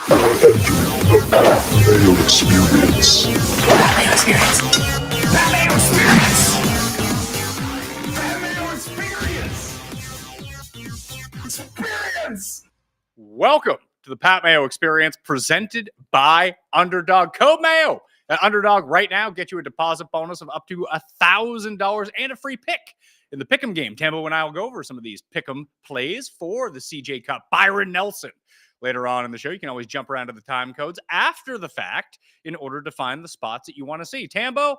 Mayo experience. Mayo experience. Mayo experience. Mayo experience. Welcome to the Pat Mayo Experience, presented by Underdog. Code Mayo at Underdog right now. Get you a deposit bonus of up to $1,000 and a free pick in the Pick'em game. Tambo and I will go over some of these Pick'em plays for the CJ Cup. Byron Nelson. Later on in the show, you can always jump around to the time codes after the fact in order to find the spots that you want to see. Tambo,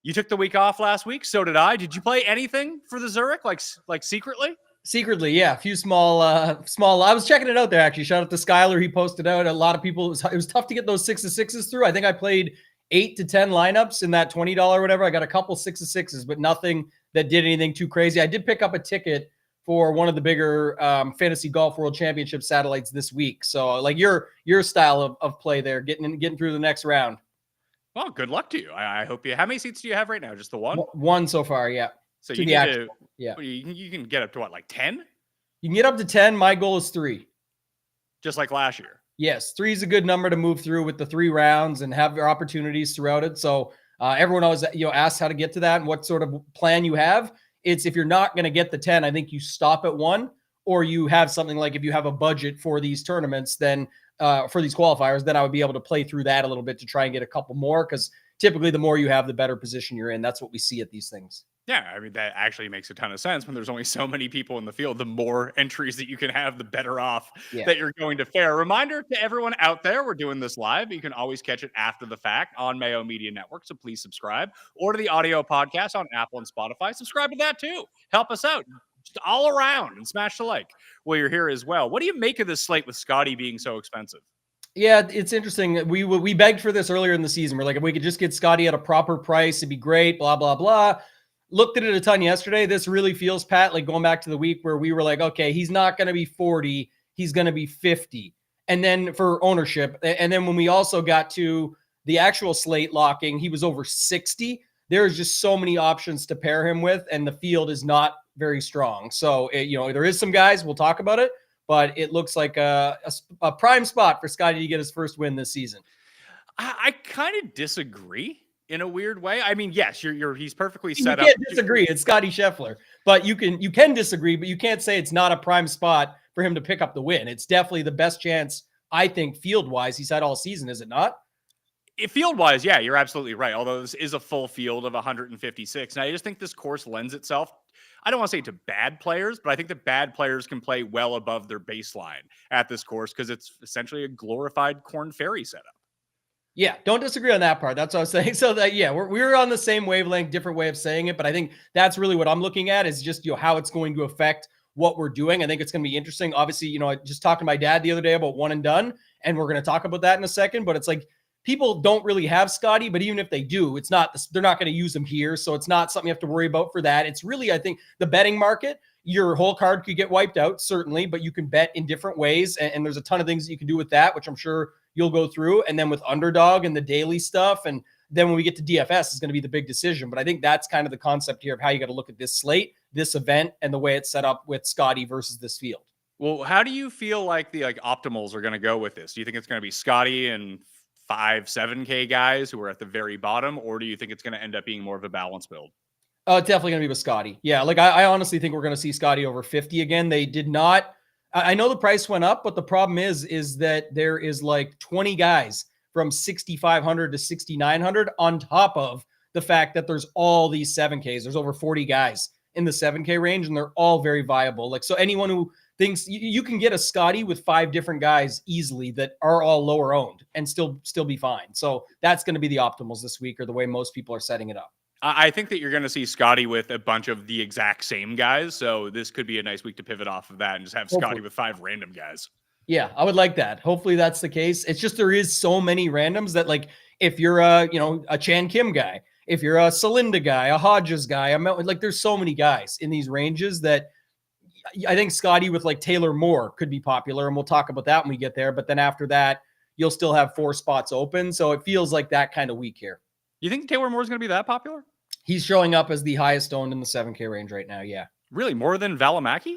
you took the week off last week. So did I. Did you play anything for the Zurich, like secretly? Secretly, yeah, a few small. I was checking it out there, actually. Shout out to Skyler. He posted out a lot of people. It was tough to get those 6-6s through. I think I played 8 to 10 lineups in that $20 whatever. I got a couple 6-6s, but nothing that did anything too crazy. I did pick up a ticket for one of the bigger fantasy golf world championship satellites this week. So like your style of play there, getting through the next round. Well, good luck to you. I hope you. How many seats do you have right now? Just the one? One so far, yeah. So you need to, yeah. You can get up to what, like 10? You can get up to 10. My goal is 3. Just like last year. Yes, 3 is a good number to move through with the 3 rounds and have your opportunities throughout it. So everyone always asks how to get to that and what sort of plan you have. It's if you're not going to get the 10, I think you stop at 1, or you have something like if you have a budget for these tournaments, then for these qualifiers, then I would be able to play through that a little bit to try and get a couple more, because typically the more you have, the better position you're in. That's what we see at these things. Yeah, I mean, that actually makes a ton of sense. When there's only so many people in the field, the more entries that you can have, the better off that you're going to fare. Reminder to everyone out there, we're doing this live. You can always catch it after the fact on Mayo Media Network, so please subscribe. Or to the audio podcast on Apple and Spotify. Subscribe to that too. Help us out just all around, and smash the like while you're here as well. What do you make of this slate with Scotty being so expensive? Yeah, it's interesting. We begged for this earlier in the season. We're like, if we could just get Scotty at a proper price, it'd be great, blah, blah, blah. Looked at it a ton yesterday. This really feels, Pat, like going back to the week where we were like, okay, he's not going to be 40. He's going to be 50. And then for ownership. And then when we also got to the actual slate locking, he was over 60. There's just so many options to pair him with, and the field is not very strong. So, there is some guys, we'll talk about it, but it looks like a prime spot for Scotty to get his first win this season. I kind of disagree. In a weird way. I mean, yes, he's perfectly set up. You can't disagree. It's Scotty Scheffler. But you can disagree, but you can't say it's not a prime spot for him to pick up the win. It's definitely the best chance, I think, field-wise, he's had all season, is it not? Field-wise, yeah, you're absolutely right. Although this is a full field of 156. And I just think this course lends itself, I don't want to say to bad players, but I think that bad players can play well above their baseline at this course because it's essentially a glorified Corn Ferry setup. Yeah, don't disagree on that part. That's what I was saying. So that, yeah, we're on the same wavelength, different way of saying it. But I think that's really what I'm looking at is just, how it's going to affect what we're doing. I think it's going to be interesting. Obviously, I just talked to my dad the other day about one and done, and we're going to talk about that in a second. But it's like people don't really have Scotty, but even if they do, they're not going to use him here. So it's not something you have to worry about for that. It's really, I think, the betting market. Your whole card could get wiped out, certainly, but you can bet in different ways. And there's a ton of things that you can do with that, which I'm sure you'll go through. And then with Underdog and the daily stuff. And then when we get to DFS is going to be the big decision. But I think that's kind of the concept here of how you got to look at this slate, this event, and the way it's set up with Scotty versus this field. Well, how do you feel like the optimals are going to go with this? Do you think it's going to be Scotty and 5-7K guys who are at the very bottom? Or do you think it's going to end up being more of a balanced build? It's definitely going to be with Scotty. Yeah, I honestly think we're going to see Scotty over 50 again. They did not. I know the price went up, but the problem is that there is like 20 guys from 6,500 to 6,900 on top of the fact that there's all these 7Ks. There's over 40 guys in the 7K range, and they're all very viable. So anyone who thinks you can get a Scotty with 5 different guys easily that are all lower owned and still be fine. So that's going to be the optimals this week, or the way most people are setting it up. I think that you're going to see Scotty with a bunch of the exact same guys. So this could be a nice week to pivot off of that and just have Scotty with 5 random guys. Yeah, I would like that. Hopefully that's the case. It's just there is so many randoms that, like, if you're a Chan Kim guy, if you're a Celinda guy, a Hodges guy, there's so many guys in these ranges that I think Scotty with like Taylor Moore could be popular, and we'll talk about that when we get there. But then after that, you'll still have 4 spots open. So it feels like that kind of week here. You think Taylor Moore is going to be that popular? He's showing up as the highest owned in the 7K range right now. Yeah. Really? More than Valimaki?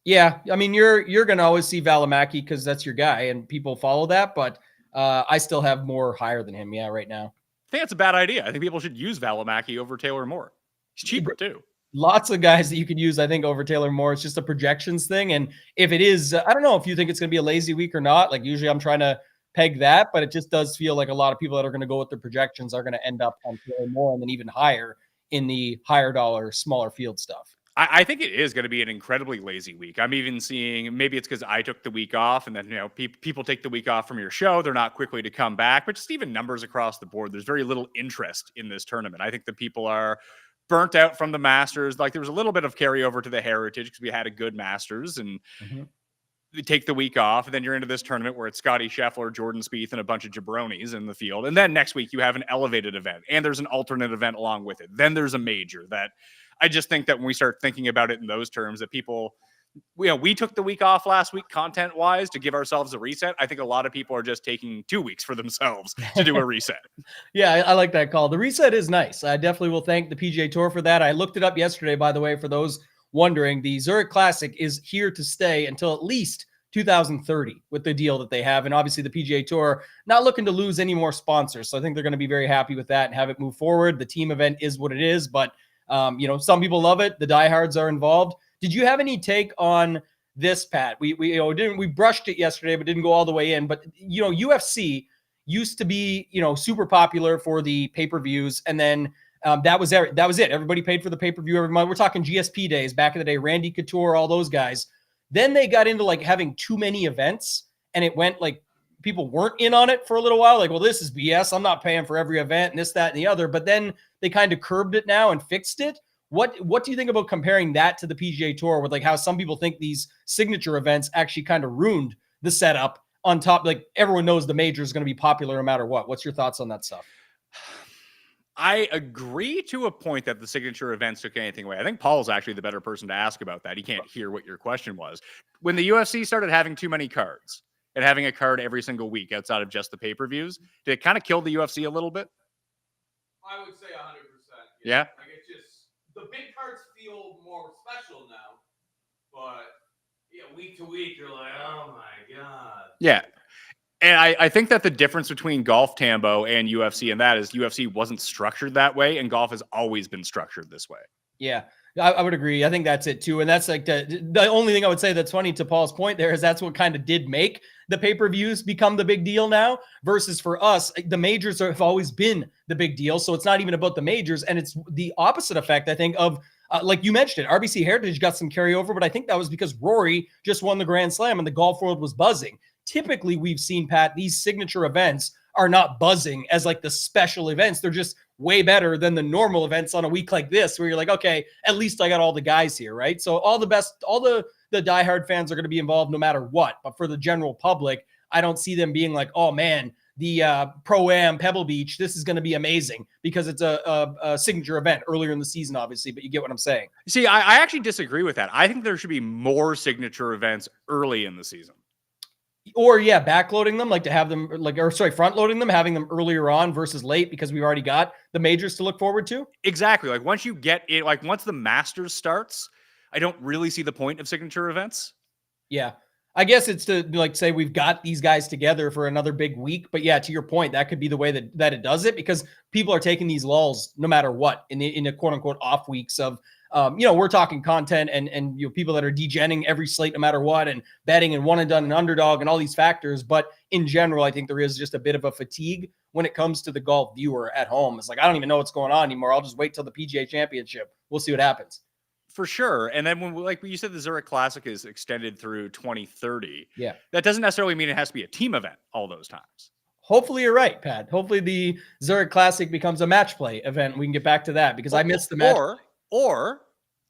Yeah, I mean, you're gonna always see Valimaki because that's your guy, and people follow that. But I still have more higher than him. Yeah, right now. I think that's a bad idea. I think people should use Valimaki over Taylor Moore. He's cheaper too. Lots of guys that you could use, I think, over Taylor Moore. It's just a projections thing, and if it is, I don't know if you think it's gonna be a lazy week or not. Like usually, I'm trying to peg that, but it just does feel like a lot of people that are going to go with their projections are going to end up on Taylor Moore and then even higher in the higher dollar, smaller field stuff. I think it is going to be an incredibly lazy week. I'm even seeing, maybe it's because I took the week off, and then people take the week off from your show. They're not quickly to come back, but just even numbers across the board. There's very little interest in this tournament. I think the people are burnt out from the Masters. Like there was a little bit of carryover to the Heritage because we had a good Masters, and you take the week off, and then you're into this tournament where it's Scotty Scheffler, Jordan Spieth, and a bunch of jabronis in the field. And then next week you have an elevated event, and there's an alternate event along with it. Then there's a major. That I just think that when we start thinking about it in those terms, that people, we took the week off last week content wise to give ourselves a reset. I think a lot of people are just taking 2 weeks for themselves to do a reset. Yeah, I like that call. The reset is nice. I definitely will thank the PGA Tour for that. I looked it up yesterday, by the way, for those wondering. The Zurich Classic is here to stay until at least 2030 with the deal that they have. And obviously the PGA Tour not looking to lose any more sponsors. So I think they're going to be very happy with that and have it move forward. The team event is what it is, but some people love it. The diehards are involved. Did you have any take on this, Pat? We brushed it yesterday, but didn't go all the way in. But UFC used to be super popular for the pay-per-views, and then that was it. Everybody paid for the pay-per-view every month. We're talking GSP days back in the day, Randy Couture, all those guys. Then they got into like having too many events, and it went like people weren't in on it for a little while. Like, well, this is BS. I'm not paying for every event and this, that, and the other. But then they kind of curbed it now and fixed it. What do you think about comparing that to the PGA Tour with like how some people think these signature events actually kind of ruined the setup on top? Like everyone knows the major is going to be popular no matter what. What's your thoughts on that stuff? I agree to a point that the signature events took anything away. I think Paul's actually the better person to ask about that. He can't hear what your question was. When the UFC started having too many cards and having a card every single week outside of just the pay-per-views, did it kind of kill the UFC a little bit? I would say 100%. Yeah. Like it's just the big cards feel more special now, but week to week you're like, oh my god. Yeah. And I think that the difference between golf Tambo and UFC and that is UFC wasn't structured that way, and golf has always been structured this way. Yeah, I would agree. I think that's it too. And that's like the only thing I would say that's funny to Paul's point there is that's what kind of did make the pay-per-views become the big deal now versus for us, the majors have always been the big deal. So it's not even about the majors. And it's the opposite effect, I think, of like you mentioned it, RBC Heritage got some carryover, but I think that was because Rory just won the Grand Slam and the golf world was buzzing. Typically, we've seen, Pat, these signature events are not buzzing as like the special events. They're just way better than the normal events on a week like this, where you're like, okay, at least I got all the guys here, right? So all the diehard fans are going to be involved no matter what. But for the general public, I don't see them being like, oh man, the Pro-Am Pebble Beach, this is going to be amazing because it's a signature event earlier in the season, obviously, but you get what I'm saying. See, I actually disagree with that. I think there should be more signature events early in the season. Or backloading them, like to have them front loading them, having them earlier on versus late because we've already got the majors to look forward to. Exactly. Like once you get it, like once the Masters starts, I don't really see the point of signature events. Yeah. I guess it's to like say we've got these guys together for another big week. But yeah, to your point, that could be the way that it does it because people are taking these lulls no matter what in the quote unquote off weeks of we're talking content and people that are degenning every slate no matter what and betting and one and done and underdog and all these factors. But in general, I think there is just a bit of a fatigue when it comes to the golf viewer at home. It's like, I don't even know what's going on anymore. I'll just wait till the PGA Championship. We'll see what happens. For sure. And then when you said the Zurich Classic is extended through 2030, yeah, that doesn't necessarily mean it has to be a team event all those times. Hopefully you're right, Pat. Hopefully the Zurich Classic becomes a match play event. We can get back to that because I missed the match. Or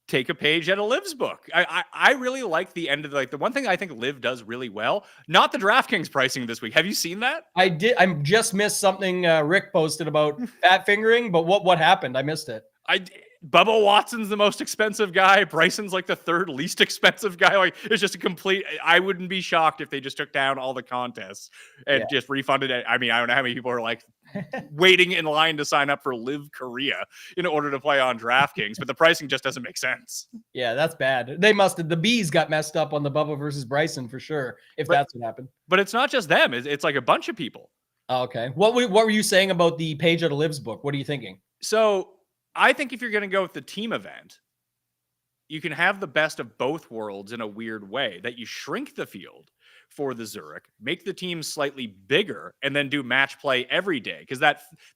take a page out of Liv's book. I really like the end of the one thing I think Liv does really well. Not the DraftKings pricing this week. Have you seen that? I did. I just missed something Rick posted about fat fingering, but what happened? I missed it. Bubba Watson's the most expensive guy. Bryson's like the third least expensive guy. Like, it's just a complete. I wouldn't be shocked if they just took down all the contests and just refunded it. I mean, I don't know how many people are like waiting in line to sign up for Live Korea in order to play on DraftKings, but the pricing just doesn't make sense. Yeah, that's bad. They must have. The bees got messed up on the Bubba versus Bryson for sure, if that's what happened. But it's not just them. It's like a bunch of people. Okay. What were you saying about the Page Out of Lives book? What are you thinking? So I think if you're going to go with the team event, you can have the best of both worlds in a weird way, that you shrink the field for the Zurich, make the teams slightly bigger, and then do match play every day. Because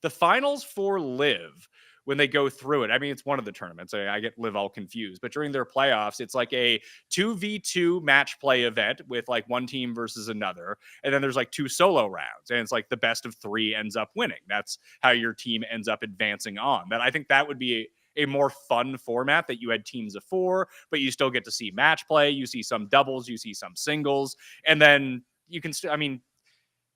the finals for Live, when they go through it, I mean, it's one of the tournaments. I get Live all confused, but during their playoffs, it's like a 2v2 match play event with like one team versus another. And then there's like 2 solo rounds, and it's like the best of 3 ends up winning. That's how your team ends up advancing on. That I think that would be a more fun format, that you had teams of 4, but you still get to see match play. You see some doubles, you see some singles, and then you can still, I mean,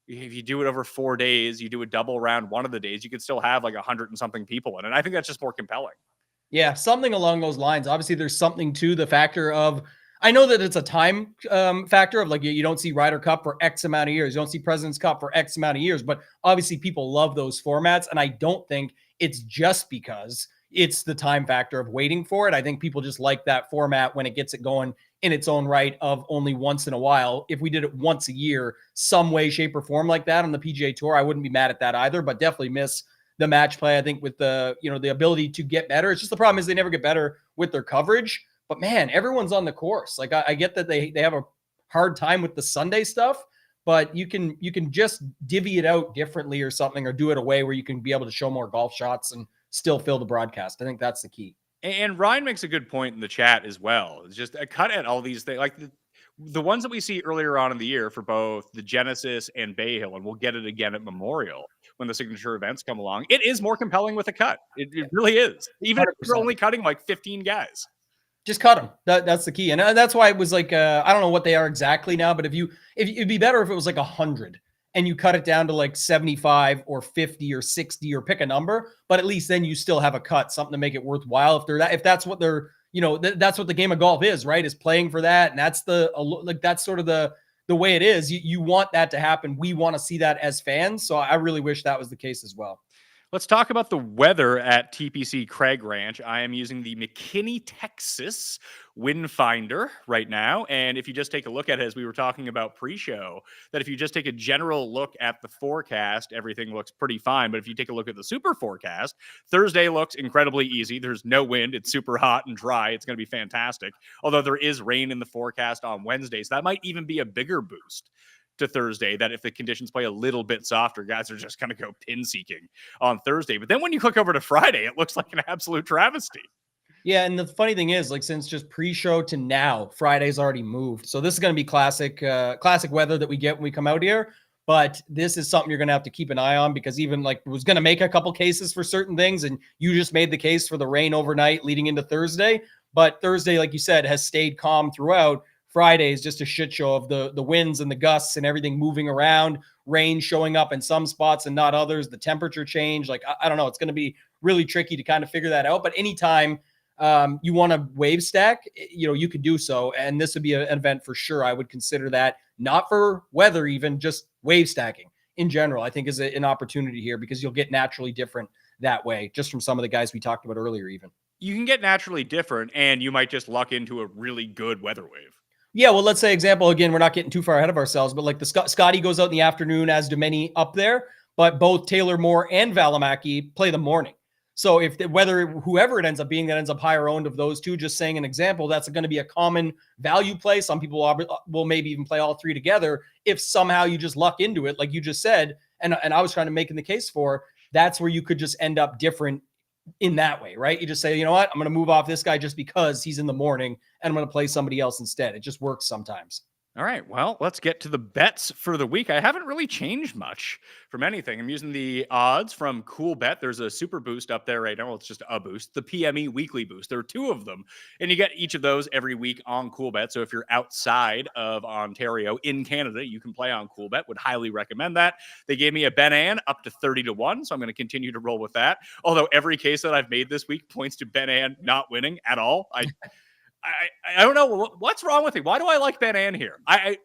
if you do it over 4 days, you do a double round one of the days, you could still have like 100 and something people in it. I think that's just more compelling. Yeah, something along those lines. Obviously, there's something to the factor of, I know that it's a time factor of like, you don't see Ryder Cup for X amount of years. You don't see President's Cup for X amount of years, but obviously people love those formats. And I don't think it's just because it's the time factor of waiting for it. I think people just like that format when it gets it going in its own right of only once in a while. If we did it once a year, some way, shape, or form like that on the PGA Tour, I wouldn't be mad at that either, but definitely miss the match play. I think with the, the ability to get better. It's just the problem is they never get better with their coverage. But man, everyone's on the course. Like I get that they have a hard time with the Sunday stuff, but you can just divvy it out differently or something, or do it a way where you can be able to show more golf shots and still fill the broadcast. I think that's the key. And Ryan makes a good point in the chat as well. It's just a cut at all these things, like the ones that we see earlier on in the year for both the Genesis and Bay Hill, and we'll get it again at Memorial when the signature events come along. It is more compelling with a cut. It really is. Even 100%. If you're only cutting like 15 guys. Just cut them. That's the key. And that's why it was like, I don't know what they are exactly now, but if it'd be better if it was like 100 and you cut it down to like 75 or 50 or 60 or pick a number, but at least then you still have a cut, something to make it worthwhile. If that's what they're, that's what the game of golf is, right? Is playing for that. And that's that's sort of the way it is. You want that to happen. We want to see that as fans. So I really wish that was the case as well. Let's talk about the weather at TPC Craig Ranch. I am using the McKinney, Texas wind finder right now. And if you just take a look at it, as we were talking about pre-show, that if you just take a general look at the forecast, everything looks pretty fine. But if you take a look at the super forecast, Thursday looks incredibly easy. There's no wind. It's super hot and dry. It's going to be fantastic. Although there is rain in the forecast on Wednesday. So that might even be a bigger boost to Thursday, that if the conditions play a little bit softer, guys are just going to go pin seeking on Thursday. But then when you click over to Friday, it looks like an absolute travesty. Yeah, and the funny thing is, like, since just pre-show to now, Friday's already moved. So this is going to be classic weather that we get when we come out here. But this is something you're going to have to keep an eye on, because even like was going to make a couple cases for certain things, and you just made the case for the rain overnight leading into Thursday. But Thursday, like you said, has stayed calm throughout. Friday is just a shit show of the winds and the gusts and everything moving around, rain showing up in some spots and not others, the temperature change. Like, I don't know. It's going to be really tricky to kind of figure that out. But anytime you want to wave stack, you could do so. And this would be an event for sure. I would consider that, not for weather, even just wave stacking in general, I think is an opportunity here, because you'll get naturally different that way, just from some of the guys we talked about earlier even. You can get naturally different, and you might just luck into a really good weather wave. Yeah, well, let's say example, again, we're not getting too far ahead of ourselves, but like the Scotty goes out in the afternoon, as do many up there, but both Taylor Moore and Valimaki play the morning. So if whoever it ends up being that ends up higher owned of those two, just saying an example, that's going to be a common value play. Some people will maybe even play all three together. If somehow you just luck into it, like you just said, and I was trying to make in the case for, that's where you could just end up different in that way, right? You just say, you know what, I'm going to move off this guy just because he's in the morning, and I'm going to play somebody else instead. It just works sometimes. All right, well, let's get to the bets for the week. I haven't really changed much from anything. I'm using the odds from Cool Bet. There's a super boost up there right now. Well, it's just a boost. The PME weekly boost. There are two of them, and you get each of those every week on Cool Bet. So if you're outside of Ontario in Canada, you can play on Cool Bet. Would highly recommend that. They gave me a Ben Ann up to 30-1, so I'm going to continue to roll with that. Although every case that I've made this week points to Ben Ann not winning at all. I don't know what's wrong with me. Why do I like Ben Ann here? I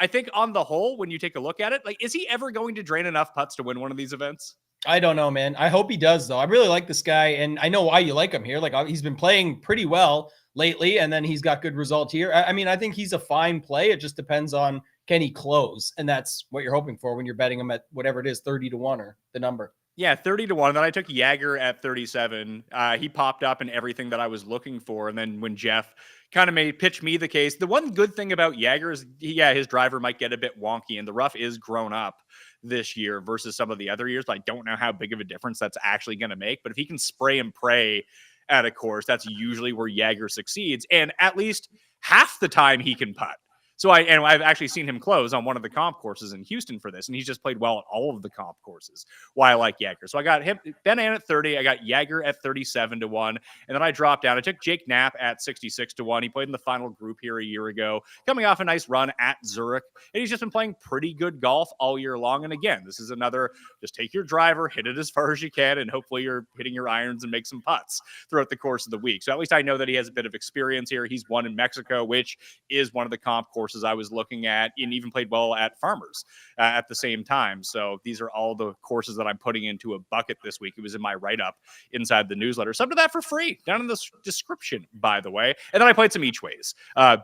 think on the whole, when you take a look at it, like, is he ever going to drain enough putts to win one of these events? I don't know, man. I hope he does, though. I really like this guy, and I know why you like him here. Like, he's been playing pretty well lately, and then he's got good results here. I mean, I think he's a fine play. It just depends on, can he close? And that's what you're hoping for when you're betting him at whatever it is, 30-1 or the number. Yeah, 30-1. Then I took Jagger at 37. He popped up in everything that I was looking for. And then when Jeff kind of pitch me the case, the one good thing about Jagger is, his driver might get a bit wonky, and the rough is grown up this year versus some of the other years. But I don't know how big of a difference that's actually going to make. But if he can spray and pray at a course, that's usually where Jagger succeeds. And at least half the time he can putt. So I've actually seen him close on one of the comp courses in Houston for this, and he's just played well at all of the comp courses. Why I like Jagger. So I got him, Ben Ann at 30. I got Jagger at 37-1, and then I dropped down. I took Jake Knapp at 66-1. He played in the final group here a year ago, coming off a nice run at Zurich, and he's just been playing pretty good golf all year long. And again, this is another just take your driver, hit it as far as you can, and hopefully you're hitting your irons and make some putts throughout the course of the week. So at least I know that he has a bit of experience here. He's won in Mexico, which is one of the comp courses I was looking at, and even played well at Farmers at the same time. So these are all the courses that I'm putting into a bucket this week. It was in my write-up inside the newsletter. Sub to that for free down in the description, by the way. And then I played some each ways.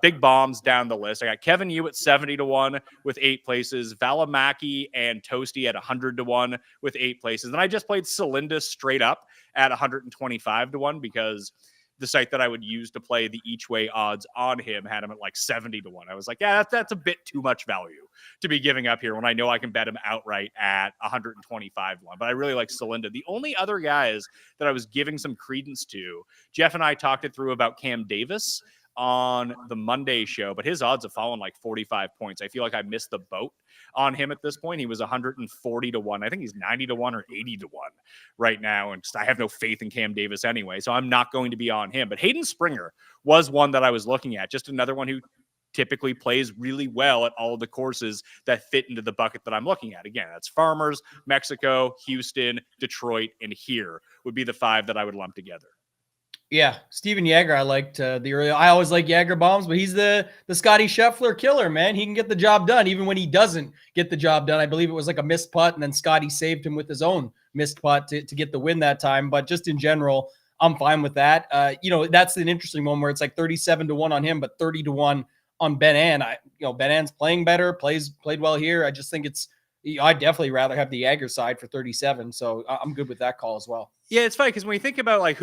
Big bombs down the list. I got Kevin Yu at 70-1 with 8 places, Valimaki and Toasty at 100-1 with 8 places. And I just played Celinda straight up at 125-1 because the site that I would use to play the each way odds on him had him at like 70-1. I was like, yeah, that's a bit too much value to be giving up here when I know I can bet him outright at 125-1. But I really like Celinda. The only other guys that I was giving some credence to, Jeff and I talked it through about Cam Davis on the Monday show, but his odds have fallen like 45 points. I feel like I missed the boat on him at this point. He was 140-1. I think he's 90-1 or 80-1 right now. And I have no faith in Cam Davis anyway, so I'm not going to be on him. But Hayden Springer was one that I was looking at. Just another one who typically plays really well at all of the courses that fit into the bucket that I'm looking at. Again, that's Farmers, Mexico, Houston, Detroit, and here would be the 5 that I would lump together. Yeah, Steven Jagger, I liked the early. I always like Jagger bombs, but he's the Scotty Scheffler killer, man. He can get the job done, even when he doesn't get the job done. I believe it was like a missed putt, and then Scotty saved him with his own missed putt to get the win that time. But just in general, I'm fine with that. That's an interesting one where it's like 37-1 on him, but 30-1 on Ben Ann. Ben Ann's playing better, played well here. I just think I'd definitely rather have the Jagger side for 37. So I'm good with that call as well. Yeah, it's funny because when we think about like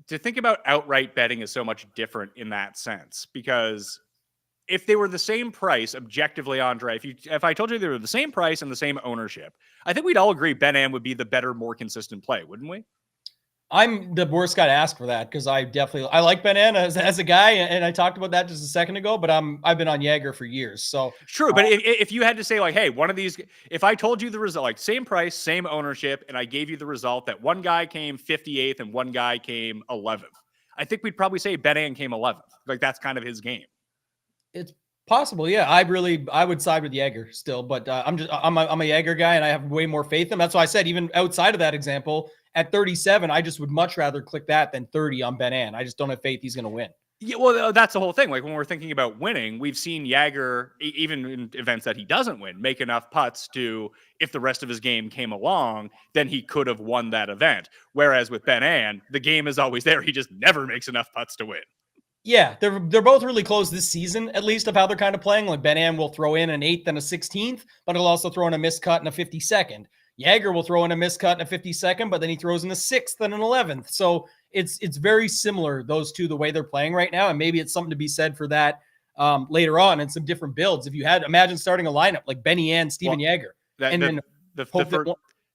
to think about outright betting is so much different in that sense, because if they were the same price objectively, Andre, if I told you they were the same price and the same ownership, I think we'd all agree Ben Ann would be the better, more consistent play, wouldn't we? I'm the worst guy to ask for that because I like Ben Ann as a guy, and I talked about that just a second ago, but I've been on Jagger for years. So true, but if you had to say like, hey, one of these, if I told you the result, like same price, same ownership, and I gave you the result that one guy came 58th and one guy came 11th, I think we'd probably say Ben Ann came 11th. Like that's kind of his game. It's possible, yeah. I would side with Jagger still, but I'm a Jagger guy, and I have way more faith in him. That's why I said even outside of that example, at 37, I just would much rather click that than 30 on Ben Ann. I just don't have faith he's going to win. Yeah, well, that's the whole thing. Like when we're thinking about winning, we've seen Jagger, even in events that he doesn't win, make enough putts to, if the rest of his game came along, then he could have won that event. Whereas with Ben Ann, the game is always there. He just never makes enough putts to win. Yeah, they're both really close this season, at least of how they're kind of playing. Like Ben Ann will throw in an 8th and a 16th, but he'll also throw in a missed cut and a 52nd. Jagger will throw in a missed cut and a 52nd, but then he throws in a 6th and an 11th. So it's very similar, those two, the way they're playing right now. And maybe it's something to be said for that later on in some different builds. If you imagine starting a lineup like Benny Ann, Steven Jagger.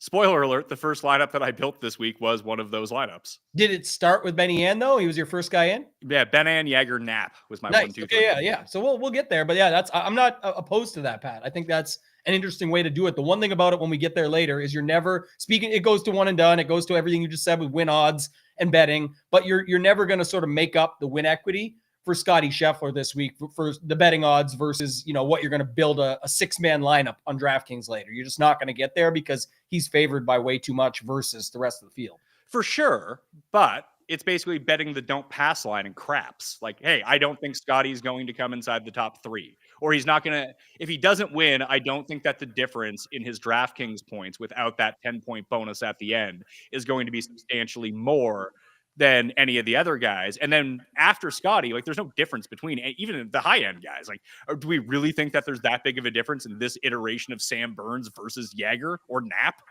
Spoiler alert, the first lineup that I built this week was one of those lineups. Did it start with Benny Ann though? He was your first guy in? Yeah, Ben Ann, Jaeger, Knapp was my Nice. 1, 2, Okay, 3. yeah. So we'll get there, but yeah, I'm not opposed to that, Pat. I think that's an interesting way to do it. The one thing about it when we get there later is you're never speaking. It goes to one and done. It goes to everything you just said with win odds and betting, but you're never going to sort of make up the win equity for Scotty Scheffler this week for the betting odds versus, what you're going to build a 6-man lineup on DraftKings later. You're just not going to get there because he's favored by way too much versus the rest of the field. For sure, but it's basically betting the don't pass line and craps. Like, hey, I don't think Scotty's going to come inside the top 3, or he's not going to, if he doesn't win, I don't think that the difference in his DraftKings points without that 10-point bonus at the end is going to be substantially more than any of the other guys. And then after Scotty, like, there's no difference between even the high end guys. Like, do we really think that there's that big of a difference in this iteration of Sam Burns versus Jaeger or Knapp?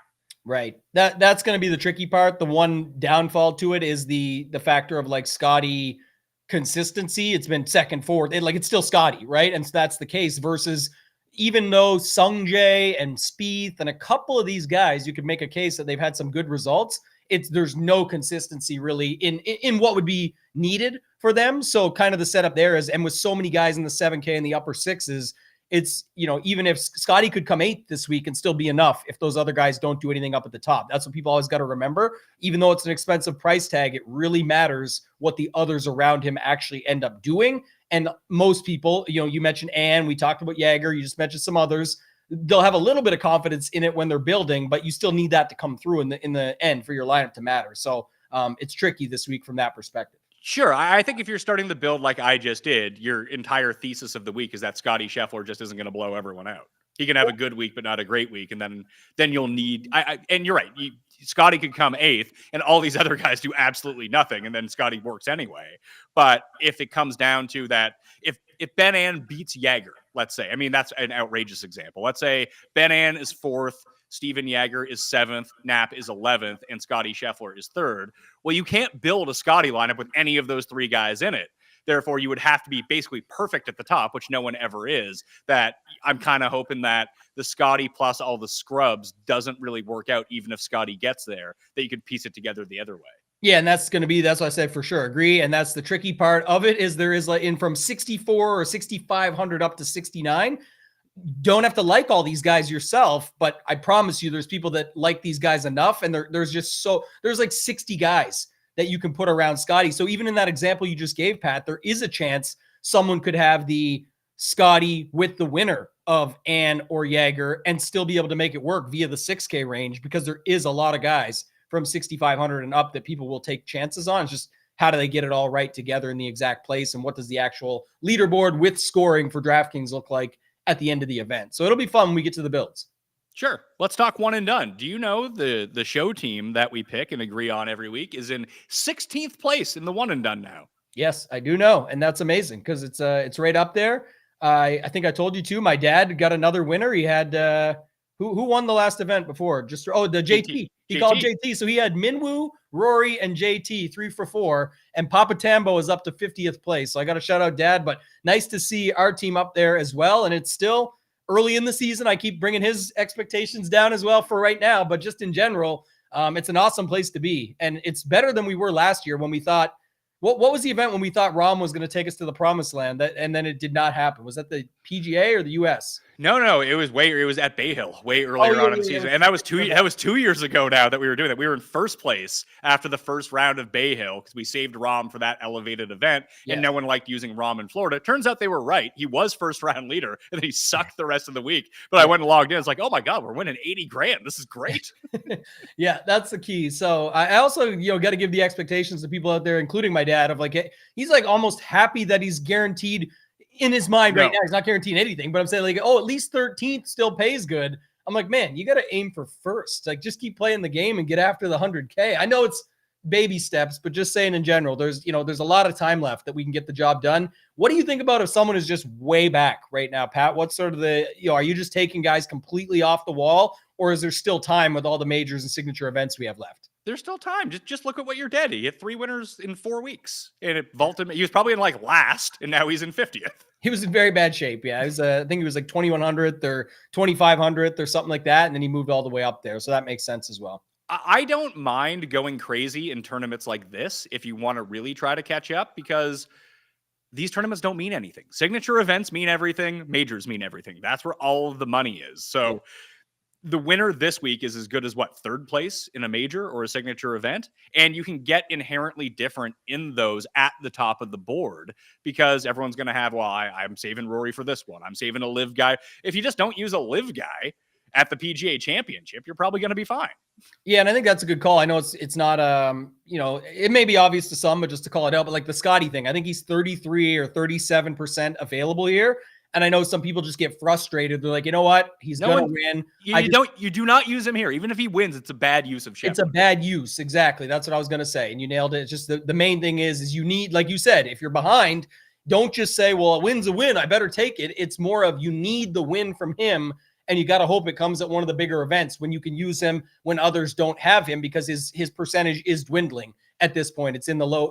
Right. That's going to be the tricky part. The one downfall to it is the factor of like Scotty consistency. It's been second, fourth. It's still Scotty, right? And so that's the case versus even though Sungjae and Spieth and a couple of these guys, you could make a case that they've had some good results. There's no consistency really in what would be needed for them. So kind of the setup there is, and with so many guys in the 7K and the upper 6s, it's, even if Scotty could come 8th this week and still be enough if those other guys don't do anything up at the top. That's what people always got to remember. Even though it's an expensive price tag, it really matters what the others around him actually end up doing. And most people, you mentioned Ann, we talked about Jaeger, you just mentioned some others. They'll have a little bit of confidence in it when they're building, but you still need that to come through in the end for your lineup to matter. So it's tricky this week from that perspective. Sure. I think if you're starting the build like I just did, your entire thesis of the week is that Scotty Scheffler just isn't going to blow everyone out. He can have a good week, but not a great week. And then you'll need, and you're right. Scotty could come 8th and all these other guys do absolutely nothing. And then Scotty works anyway. But if it comes down to that, if Ben Ann beats Jaeger, let's say, that's an outrageous example. Let's say Ben Ann is 4th, Steven Jaeger is 7th, Knapp is 11th, and Scotty Scheffler is 3rd. Well, you can't build a Scotty lineup with any of those 3 guys in it. Therefore, you would have to be basically perfect at the top, which no one ever is. That I'm kind of hoping that the Scotty plus all the scrubs doesn't really work out, even if Scotty gets there, that you could piece it together the other way. Yeah, and that's what I said for sure. Agree. And that's the tricky part of it is there is from 64 or 6,500 up to 69. Don't have to like all these guys yourself, but I promise you there's people that like these guys enough. And there's like 60 guys that you can put around Scotty. So even in that example you just gave, Pat, there is a chance someone could have the Scotty with the winner of Ann or Jaeger and still be able to make it work via the 6K range, because there is a lot of guys from 6,500 and up that people will take chances on. It's just how do they get it all right together in the exact place, and what does the actual leaderboard with scoring for DraftKings look like at the end of the event? So it'll be fun when we get to the builds. Sure. Let's talk one and done. Do you know the show team that we pick and agree on every week is in 16th place in the one and done now? Yes, I do know. And that's amazing because it's right up there. I think I told you too. My dad got another winner. He had who won the last event before? The JT. He called JT. So he had Minwoo, Rory, and JT 3 for 4. And Papa Tambo is up to 50th place. So I got to shout out Dad, but nice to see our team up there as well. And it's still early in the season. I keep bringing his expectations down as well for right now, but just in general, it's an awesome place to be. And it's better than we were last year when we thought, what was the event when we thought Rahm was going to take us to the promised land and then it did not happen? Was that the PGA or the US? No, it was at Bay Hill way earlier on in the season. And that was 2 years ago now that we were doing that. We were in first place after the first round of Bay Hill because we saved Rahm for that elevated event. Yeah. And no one liked using Rahm in Florida. It turns out they were right. He was first round leader and then he sucked the rest of the week. But I went and logged in. It's like, oh my God, we're winning 80 grand. This is great. Yeah, that's the key. So I also, got to give the expectations to people out there, including my dad, of like, he's like almost happy that he's guaranteed in his mind right now. He's not guaranteeing anything, but I'm saying like, at least 13th still pays good. I'm like, man, you got to aim for first. Like, just keep playing the game and get after the 100K. I know it's baby steps, but just saying in general, there's a lot of time left that we can get the job done. What do you think about if someone is just way back right now, Pat? What's sort of are you just taking guys completely off the wall, or is there still time with all the majors and signature events we have left? there's still time. Just look at what you're dead. He hit 3 winners in 4 weeks, and it vaulted. He was probably in like last, and now he's in 50th. He was in very bad shape. Yeah, I think he was like 2100th or 2500th or something like that, and then he moved all the way up there. So that makes sense as well. I don't mind going crazy in tournaments like this if you want to really try to catch up, because these tournaments don't mean anything. Signature events mean everything. Majors mean everything. That's where all of the money is. So the winner this week is as good as what, 3rd place in a major or a signature event. And you can get inherently different in those at the top of the board, because everyone's going to have, well, I'm saving Rory for this one. I'm saving a live guy. If you just don't use a live guy at the PGA Championship, you're probably going to be fine. Yeah, and I think that's a good call. I know it's not it may be obvious to some, but just to call it out, but like the Scotty thing, I think he's 33 or 37% available here. And I know some people just get frustrated. They're like, you know what? He's going to win. You do not use him here. Even if he wins, it's a bad use of Scheffler. It's a bad use. Exactly. That's what I was going to say. And you nailed it. It's just the main thing is you need, like you said, if you're behind, don't just say, well, a win's a win, I better take it. It's more of you need the win from him. And you got to hope it comes at one of the bigger events when you can use him when others don't have him, because his percentage is dwindling at this point. It's in the low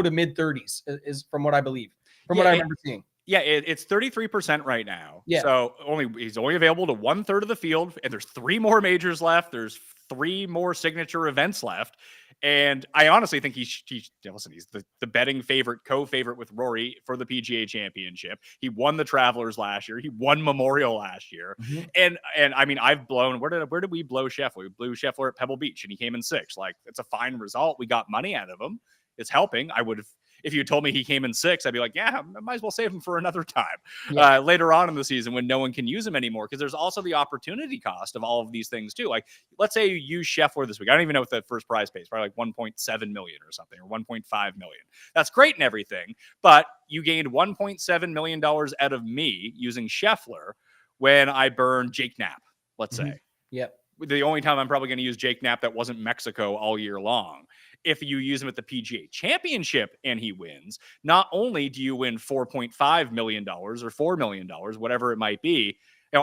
to mid 30s is from what I believe, from what I remember seeing. Yeah, it's 33% right now. Yeah. So he's only available to 1/3 of the field, and there's 3 more majors left. There's 3 more signature events left. And I honestly think he's the betting favorite, co-favorite with Rory for the PGA Championship. He won the Travelers last year. He won Memorial last year. Mm-hmm. And I mean, I've blown, where did we blow Scheffler? We blew Scheffler at Pebble Beach, and he came in 6th. Like, it's a fine result. We got money out of him. It's helping. I would have, if you told me he came in 6th, I'd be like, yeah, I might as well save him for another time later on in the season when no one can use him anymore. Because there's also the opportunity cost of all of these things too. Like, let's say you use Scheffler this week. I don't even know what the first prize pays, probably like 1.7 million or something, or 1.5 million. That's great and everything, but you gained $1.7 million out of me using Scheffler when I burned Jake Knapp, let's say. Yep. The only time I'm probably going to use Jake Knapp that wasn't Mexico all year long. If you use him at the PGA Championship and he wins, not only do you win $4.5 million or $4 million, whatever it might be,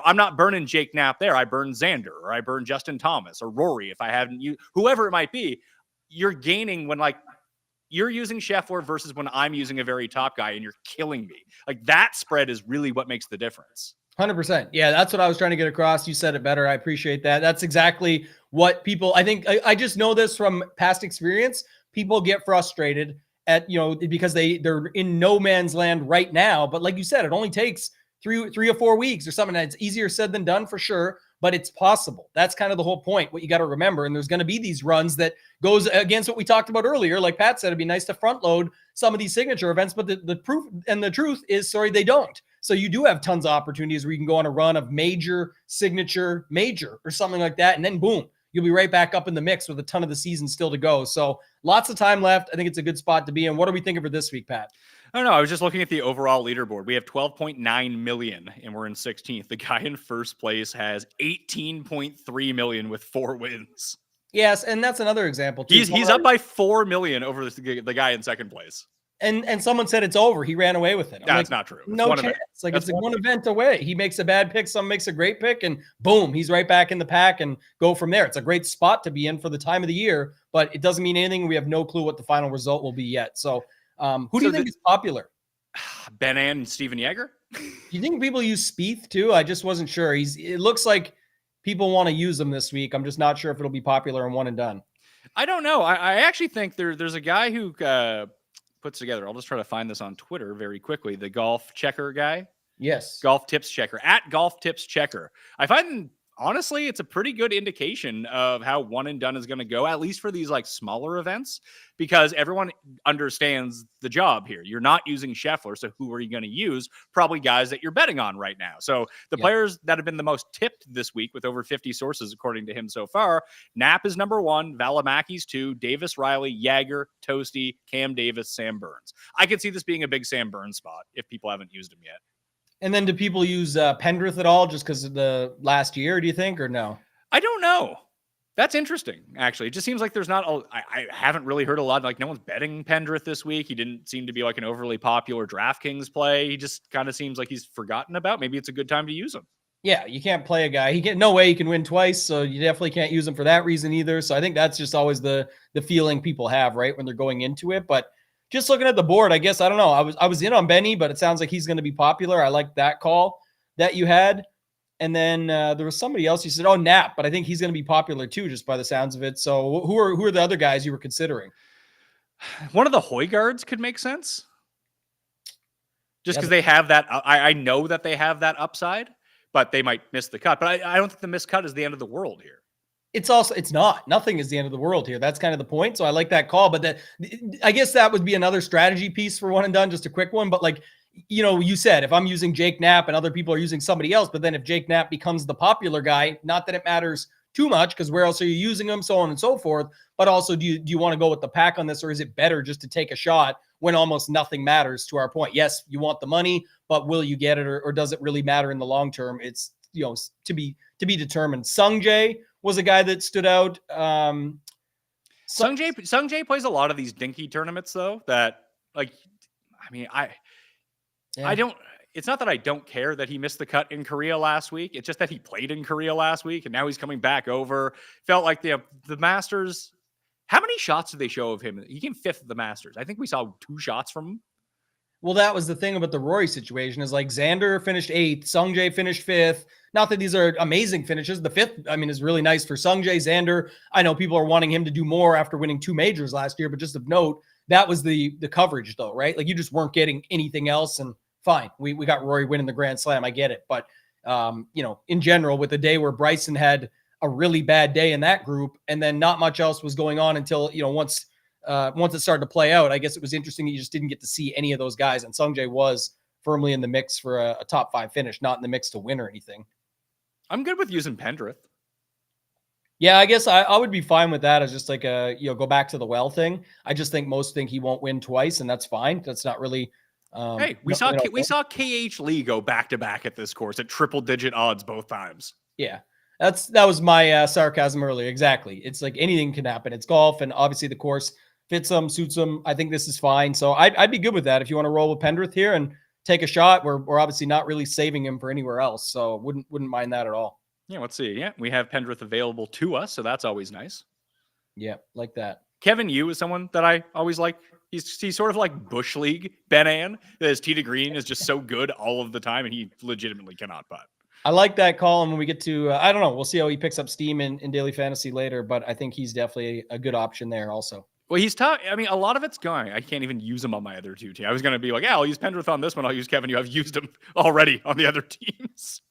I'm not burning Jake Knapp there. I burn Xander, or I burn Justin Thomas, or Rory if I haven't used, whoever it might be. You're gaining when, like, you're using Scheffler versus when I'm using a very top guy, and you're killing me. Like, that spread is really what makes the difference. 100%. Yeah, that's what I was trying to get across. You said it better. I appreciate that. That's exactly what people, I think, I just know this from past experience. People get frustrated at, because they're in no man's land right now. But like you said, it only takes three or 4 weeks or something. It's easier said than done for sure, but it's possible. That's kind of the whole point, what you got to remember. And there's going to be these runs that goes against what we talked about earlier. Like Pat said, it'd be nice to front load some of these signature events, but the proof and the truth is, they don't. So you do have tons of opportunities where you can go on a run of major, signature, major, or something like that. And then boom, you'll be right back up in the mix with a ton of the season still to go. So lots of time left. I think it's a good spot to be in. What are we thinking for this week, Pat? I don't know. I was just looking at the overall leaderboard. We have 12.9 million and we're in 16th. The guy in first place has 18.3 million with 4 wins. Yes, and that's another example too. He's up by 4 million over the guy in second place. And someone said it's over. He ran away with it. That's not true. No chance. Event. Like, it's one event away. He makes a bad pick, someone makes a great pick, and boom, he's right back in the pack and go from there. It's a great spot to be in for the time of the year, but it doesn't mean anything. We have no clue what the final result will be yet. So who do you think is popular? Ben and Steven Yeager? Do you think people use Spieth too? I just wasn't sure. It looks like people want to use him this week. I'm just not sure if it'll be popular and one and done. I don't know. I actually think there's a guy who puts together. I'll just try to find this on Twitter very quickly. The golf checker guy. Yes. Golf tips checker at golf tips checker. I find, honestly, it's a pretty good indication of how one and done is going to go, at least for these like smaller events, because everyone understands the job here. You're not using Scheffler, so who are you going to use? Probably guys that you're betting on right now. So the players that have been the most tipped this week with over 50 sources, according to him so far, Knapp is number 1, Valamaki's 2, Davis, Riley, Yeager, Toasty, Cam Davis, Sam Burns. I could see this being a big Sam Burns spot if people haven't used him yet. And then do people use Pendrith at all just because of the last year, do you think, or no? I don't know. That's interesting, actually. It just seems like there's not I haven't really heard a lot. Like, no one's betting Pendrith this week. He didn't seem to be like an overly popular DraftKings play. He just kind of seems like he's forgotten about. Maybe it's a good time to use him. Yeah, you can't play a guy. No way he can win twice, so you definitely can't use him for that reason either. So I think that's just always the feeling people have, right, when they're going into it. But just looking at the board, I guess I don't know. I was in on Benny, but it sounds like he's going to be popular. I like that call that you had. And then there was somebody else you said, oh, Knapp, but I think he's going to be popular too, just by the sounds of it. So who are the other guys you were considering? One of the Højgaards could make sense. Just because Yeah, they have that. I know that they have that upside, but they might miss the cut. But I don't think the missed cut is the end of the world here. it's not. Nothing is the end of the world here. That's kind of the point. So I like that call. But I guess that would be another strategy piece for one and done, just a quick one. But like, you said, if I'm using Jake Knapp and other people are using somebody else, but then if Jake Knapp becomes the popular guy, not that it matters too much, because where else are you using them, so on and so forth. But also, do you want to go with the pack on this, or is it better just to take a shot when almost nothing matters, to our point? Yes, you want the money, but will you get it, or does it really matter in the long term? It's to be determined. Sung Jae was a guy that stood out. Sung Jae plays a lot of these dinky tournaments though. That I don't. It's not that I don't care that he missed the cut in Korea last week. It's just that he played in Korea last week, and now he's coming back over. Felt like the Masters. How many shots did they show of him? He came 5th at the Masters. I think we saw 2 shots from him. Well, that was the thing about the Rory situation, is like Xander finished 8th, Sung Jae finished 5th. Not that these are amazing finishes. The 5th, is really nice for Sung Jae. Xander, I know people are wanting him to do more after winning 2 majors last year, but just of note, that was the coverage though, right? Like you just weren't getting anything else, and fine. We got Rory winning the Grand Slam. I get it. But, in general, with the day where Bryson had a really bad day in that group, and then not much else was going on until, once it started to play out, I guess it was interesting that you just didn't get to see any of those guys. And Sung Jae was firmly in the mix for a top 5 finish, not in the mix to win or anything. I'm good with using Pendrith. Yeah, I guess I would be fine with that as just like go back to the well thing. I just think most think he won't win twice, and that's fine. That's not really. Hey, we saw KH Lee go back to back at this course at triple-digit odds both times. Yeah, that was my sarcasm earlier. Exactly. It's like anything can happen. It's golf, and obviously the course fits them, suits them. I think this is fine. So I'd be good with that if you want to roll with Pendrith here and take a shot. We're obviously not really saving him for anywhere else, so wouldn't mind that at all. Yeah, let's see. Yeah, we have Pendrith available to us, so that's always nice. Yeah, like that. Kevin Yu is someone that I always like. He's sort of like Bush League Ben An. His tee to green is just so good all of the time, and he legitimately cannot putt. I like that call. And when we get to, I don't know, we'll see how he picks up steam in daily fantasy later, but I think he's definitely a good option there also. Well, he's tough. A lot of it's going. I can't even use him on my other 2 teams. I was going to be like, yeah, I'll use Pendrith on this one. I'll use Kevin Yu. I've used him already on the other teams.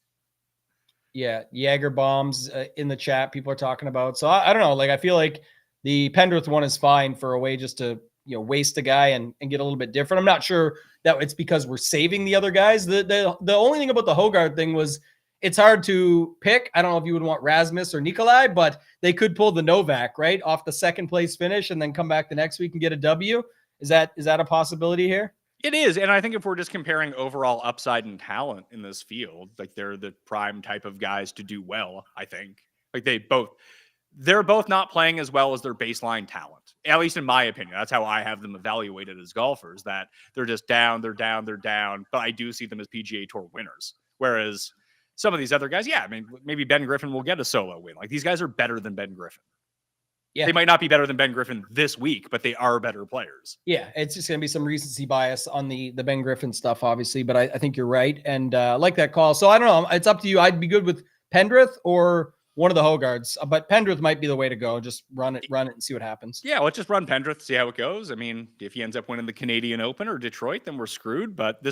Yeah, Jaeger bombs in the chat people are talking about. So I don't know. Like I feel like the Pendrith one is fine for a way just to waste a guy and get a little bit different. I'm not sure that it's because we're saving the other guys. The only thing about the Højgaard thing was it's hard to pick. I don't know if you would want Rasmus or Nikolai, but they could pull the Novak right off the 2nd place finish and then come back the next week and get a W. Is that a possibility here? It is. And I think if we're just comparing overall upside and talent in this field, like they're the prime type of guys to do well, I think. Like they're both not playing as well as their baseline talent, at least in my opinion. That's how I have them evaluated as golfers, that they're just down. But I do see them as PGA Tour winners. Whereas some of these other guys, maybe Ben Griffin will get a solo win. Like these guys are better than Ben Griffin. Yeah. They might not be better than Ben Griffin this week, but they are better players. Yeah, it's just going to be some recency bias on the Ben Griffin stuff, obviously, but I think you're right. And I like that call. So I don't know. It's up to you. I'd be good with Pendrith or one of the Højgaards, but Pendrith might be the way to go. Just run it and see what happens. Yeah, let's just run Pendrith, see how it goes. If he ends up winning the Canadian Open or Detroit, then we're screwed. But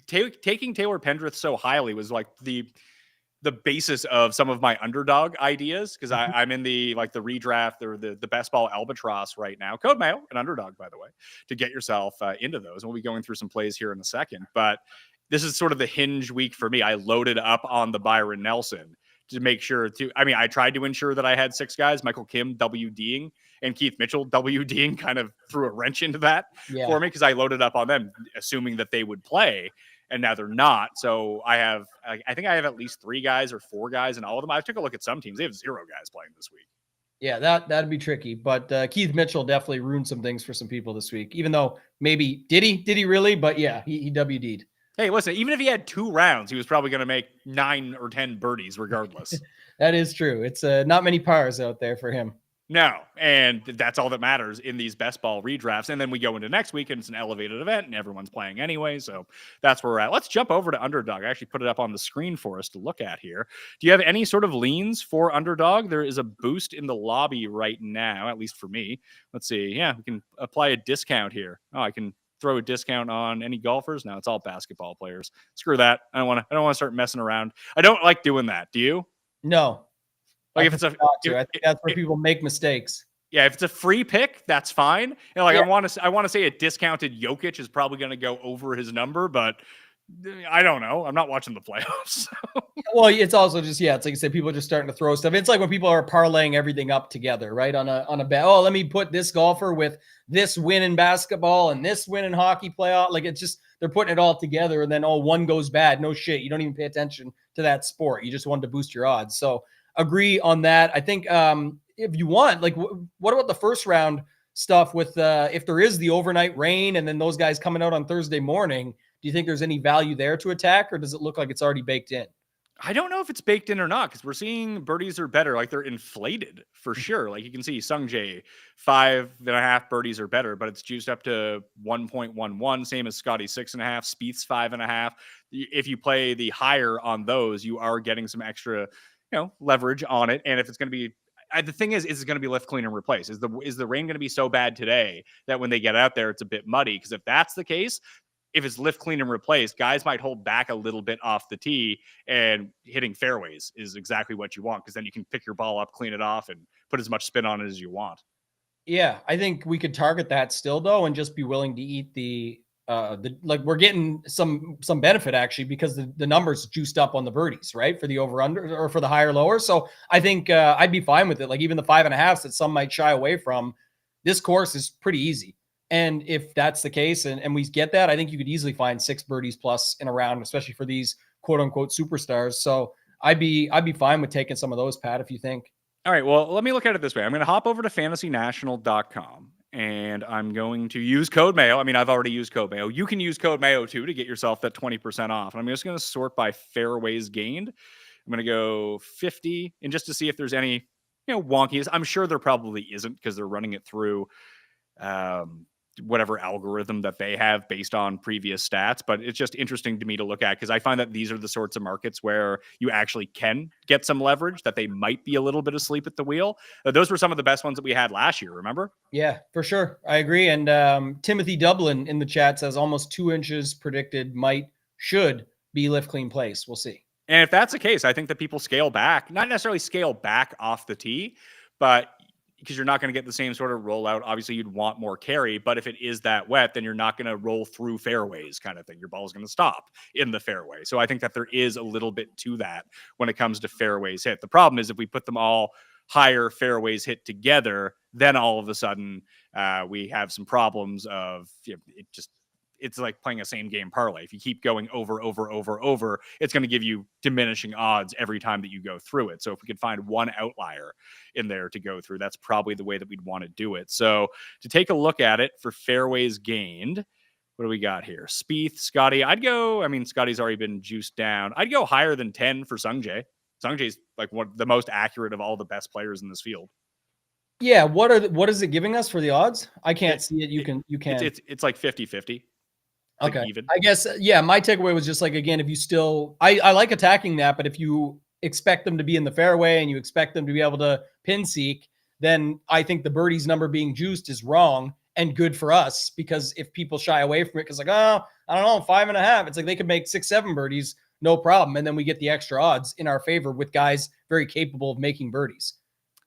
taking Taylor Pendrith so highly was like the basis of some of my underdog ideas, because I'm in the redraft or the best ball albatross right now. Code Mayo and Underdog, by the way, to get yourself into those. And we'll be going through some plays here in a second. But this is sort of the hinge week for me. I loaded up on the Byron Nelson to make sure I tried to ensure that I had 6 guys, Michael Kim WDing and Keith Mitchell WDing kind of threw a wrench into that for me, because I loaded up on them assuming that they would play. And now they're not. So I think I have at least 3 guys or 4 guys in all of them. I took a look at some teams. They have 0 guys playing this week. Yeah, that'd be tricky. But Keith Mitchell definitely ruined some things for some people this week, even though maybe did he really? But yeah, he WD'd. Hey, listen, even if he had 2 rounds, he was probably going to make 9 or 10 birdies regardless. That is true. It's not many pars out there for him. No, and that's all that matters in these best ball redrafts. And then we go into next week, and it's an elevated event, and everyone's playing anyway. So that's where we're at. Let's jump over to Underdog. I actually put it up on the screen for us to look at here. Do you have any sort of leans for Underdog? There is a boost in the lobby right now, at least for me. Let's see. Yeah, we can apply a discount here. Oh, I can throw a discount on any golfers. No, it's all basketball players. Screw that. I don't want to start messing around. I don't like doing that. Do you? No. Like if it's a, I think that's where people make mistakes. Yeah, if it's a free pick, that's fine. Like I want to say a discounted Jokic is probably going to go over his number, but I don't know. I'm not watching the playoffs. Well, it's also just it's like you said, people are just starting to throw stuff. It's like when people are parlaying everything up together, right? On a bet. Oh, let me put this golfer with this win in basketball and this win in hockey playoff. Like it's just they're putting it all together, and then one goes bad. No shit, you don't even pay attention to that sport. You just wanted to boost your odds. So agree on that. I think if you want, like, what about the first round stuff with if there is the overnight rain and then those guys coming out on Thursday morning? Do you think there's any value there to attack, or does it look like it's already baked in? I don't know if it's baked in or not, because we're seeing birdies are better. Like they're inflated for sure. Like you can see Sungjae 5.5 birdies are better, but it's juiced up to 1.11. Same as Scotty 6.5, Spieth's 5.5. If you play the higher on those, you are getting some extra, leverage on it. And if it's going to be, the thing is it going to be lift, clean, and replace? Is the rain going to be so bad today that when they get out there, it's a bit muddy? Because if that's the case, if it's lift, clean, and replace, guys might hold back a little bit off the tee, and hitting fairways is exactly what you want, because then you can pick your ball up, clean it off, and put as much spin on it as you want. Yeah, I think we could target that still though, and just be willing to eat the like we're getting some benefit actually, because the numbers juiced up on the birdies, right? For the over under or for the higher lower. So I think I'd be fine with it. Like even the 5.5s that some might shy away from, this course is pretty easy. And if that's the case and we get that, I think you could easily find 6 birdies plus in a round, especially for these quote unquote superstars. So I'd be fine with taking some of those, Pat, if you think. All right. Well, let me look at it this way. I'm going to hop over to fantasynational.com and I'm going to use code Mayo. I mean, I've already used code Mayo. You can use code Mayo too to get yourself that 20% off. And I'm just going to sort by fairways gained. I'm going to go 50 and just to see if there's any, wonkiness. I'm sure there probably isn't, because they're running it through whatever algorithm that they have based on previous stats. But it's just interesting to me to look at, because I find that these are the sorts of markets where you actually can get some leverage, that they might be a little bit asleep at the wheel. Those were some of the best ones that we had last year, remember? Yeah, for sure. I agree. And Timothy Dublin in the chat says almost 2 inches predicted should be lift, clean, place. We'll see. And if that's the case, I think that people scale back, not necessarily scale back off the tee, but because you're not going to get the same sort of rollout. Obviously, you'd want more carry, but if it is that wet, then you're not going to roll through fairways kind of thing. Your ball is going to stop in the fairway. So I think that there is a little bit to that when it comes to fairways hit. The problem is if we put them all higher fairways hit together, then all of a sudden we have some problems of it's like playing a same game parlay. If you keep going over, it's going to give you diminishing odds every time that you go through it. So if we could find one outlier in there to go through, that's probably the way that we'd want to do it. So to take a look at it for fairways gained, what do we got here? Spieth, Scotty. Scotty's already been juiced down. I'd go higher than 10 for Sungjae. Sungjae's like the most accurate of all the best players in this field. Yeah. What is it giving us for the odds? I can't see it. You can. It's like 50-50. Okay. Even. I guess, my takeaway was just like, again, if you still, I like attacking that, but if you expect them to be in the fairway and you expect them to be able to pin seek, then I think the birdies number being juiced is wrong and good for us, because if people shy away from it, because like, I don't know, 5.5, it's like they could make 6-7 birdies, no problem. And then we get the extra odds in our favor with guys very capable of making birdies.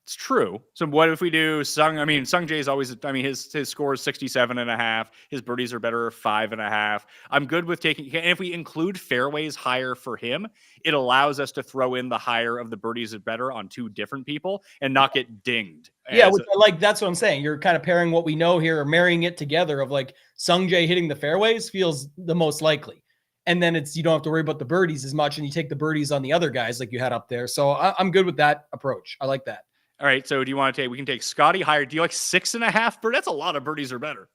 It's true. So what if we do Sungjae's always, his score is 67.5. His birdies are better 5.5. I'm good with taking, and if we include fairways higher for him, it allows us to throw in the higher of the birdies are better on 2 different people and not get dinged. Yeah, that's what I'm saying. You're kind of pairing what we know here, or marrying it together of like Sungjae hitting the fairways feels the most likely. And then you don't have to worry about the birdies as much, and you take the birdies on the other guys like you had up there. So I'm good with that approach. I like that. All right, so do you want to we can take Scotty higher. Do you like 6.5 birdies? That's a lot of birdies or better.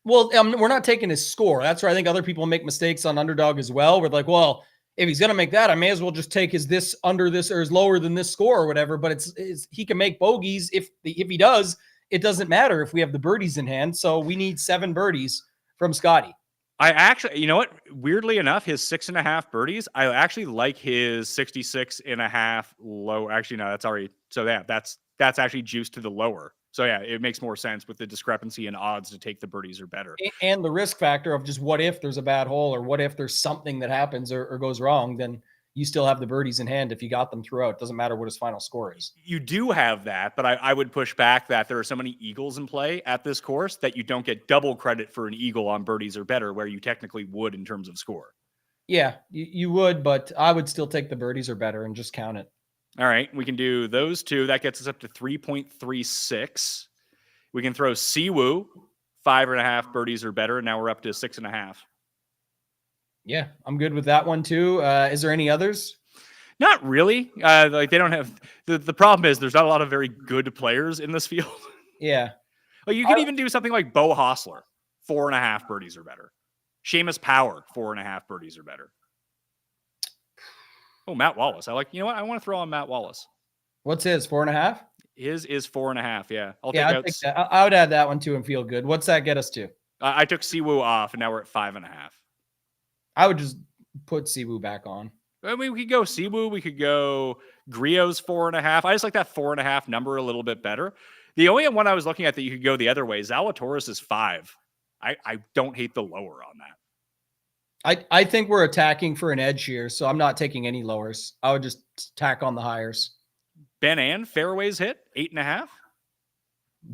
Well, we're not taking his score. That's where I think other people make mistakes on Underdog as well. We're like, well, if he's going to make that, I may as well just take his this under this or is lower than this score or whatever. But it's he can make bogeys. If he does, it doesn't matter if we have the birdies in hand. So we need 7 birdies from Scotty. I actually, you know what? Weirdly enough, his 6.5 birdies, I actually like his 66.5 low. Actually, no, that's already. So yeah, that's actually juiced to the lower. So yeah, it makes more sense with the discrepancy in odds to take the birdies or better. And the risk factor of just what if there's a bad hole or what if there's something that happens or goes wrong, then you still have the birdies in hand if you got them throughout. It doesn't matter what his final score is. You do have that, but I would push back that there are so many eagles in play at this course that you don't get double credit for an eagle on birdies or better, where you technically would in terms of score. Yeah, you would, but I would still take the birdies or better and just count it. All right, we can do those 2. That gets us up to 3.36. We can throw Siwoo, 5.5 birdies or better, and now we're up to 6.5. Yeah, I'm good with that one too. Is there any others? Not really. Like they don't have the problem is there's not a lot of very good players in this field. Yeah. Like you can even do something like Bo Hostler, 4.5 birdies or better. Seamus Power, 4.5 birdies or better. Oh, Matt Wallace. I want to throw on Matt Wallace. What's his? 4.5? His is 4.5. Yeah. I'll take that. I would add that one too and feel good. What's that get us to? I took Siwoo off and now we're at 5.5. I would just put Siwoo back on. I mean, we could go Siwoo. We could go Griot's 4.5. I just like that 4.5 number a little bit better. The only one I was looking at that you could go the other way, Zalatoris is 5. I don't hate the lower on that. I think we're attacking for an edge here, so I'm not taking any lowers. I would just tack on the hires. Ben and fairways hit 8.5.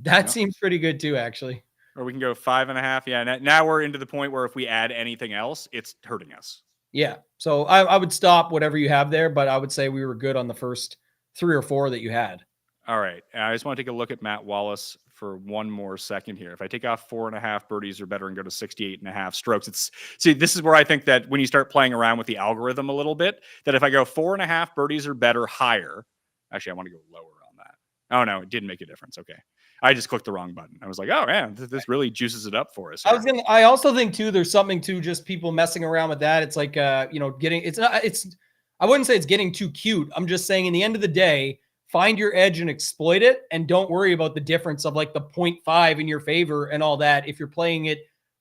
That seems pretty good too, actually. Or we can go 5.5. Yeah. Now we're into the point where if we add anything else, it's hurting us. Yeah. So I would stop whatever you have there, but I would say we were good on the first 3 or 4 that you had. All right. I just want to take a look at Matt Wallace for one more second here. If I take off 4.5 birdies or better and go to 68.5 strokes, this is where I think that when you start playing around with the algorithm a little bit, that if I go 4.5 birdies or better higher, actually I want to go lower on that. Oh no, it didn't make a difference. Okay. I just clicked the wrong button. I was like, oh man, this really juices it up for us. I also think too, there's something to just people messing around with that. It's like, I wouldn't say it's getting too cute. I'm just saying in the end of the day, find your edge and exploit it. And don't worry about the difference of like the 0.5 in your favor and all that. If you're playing it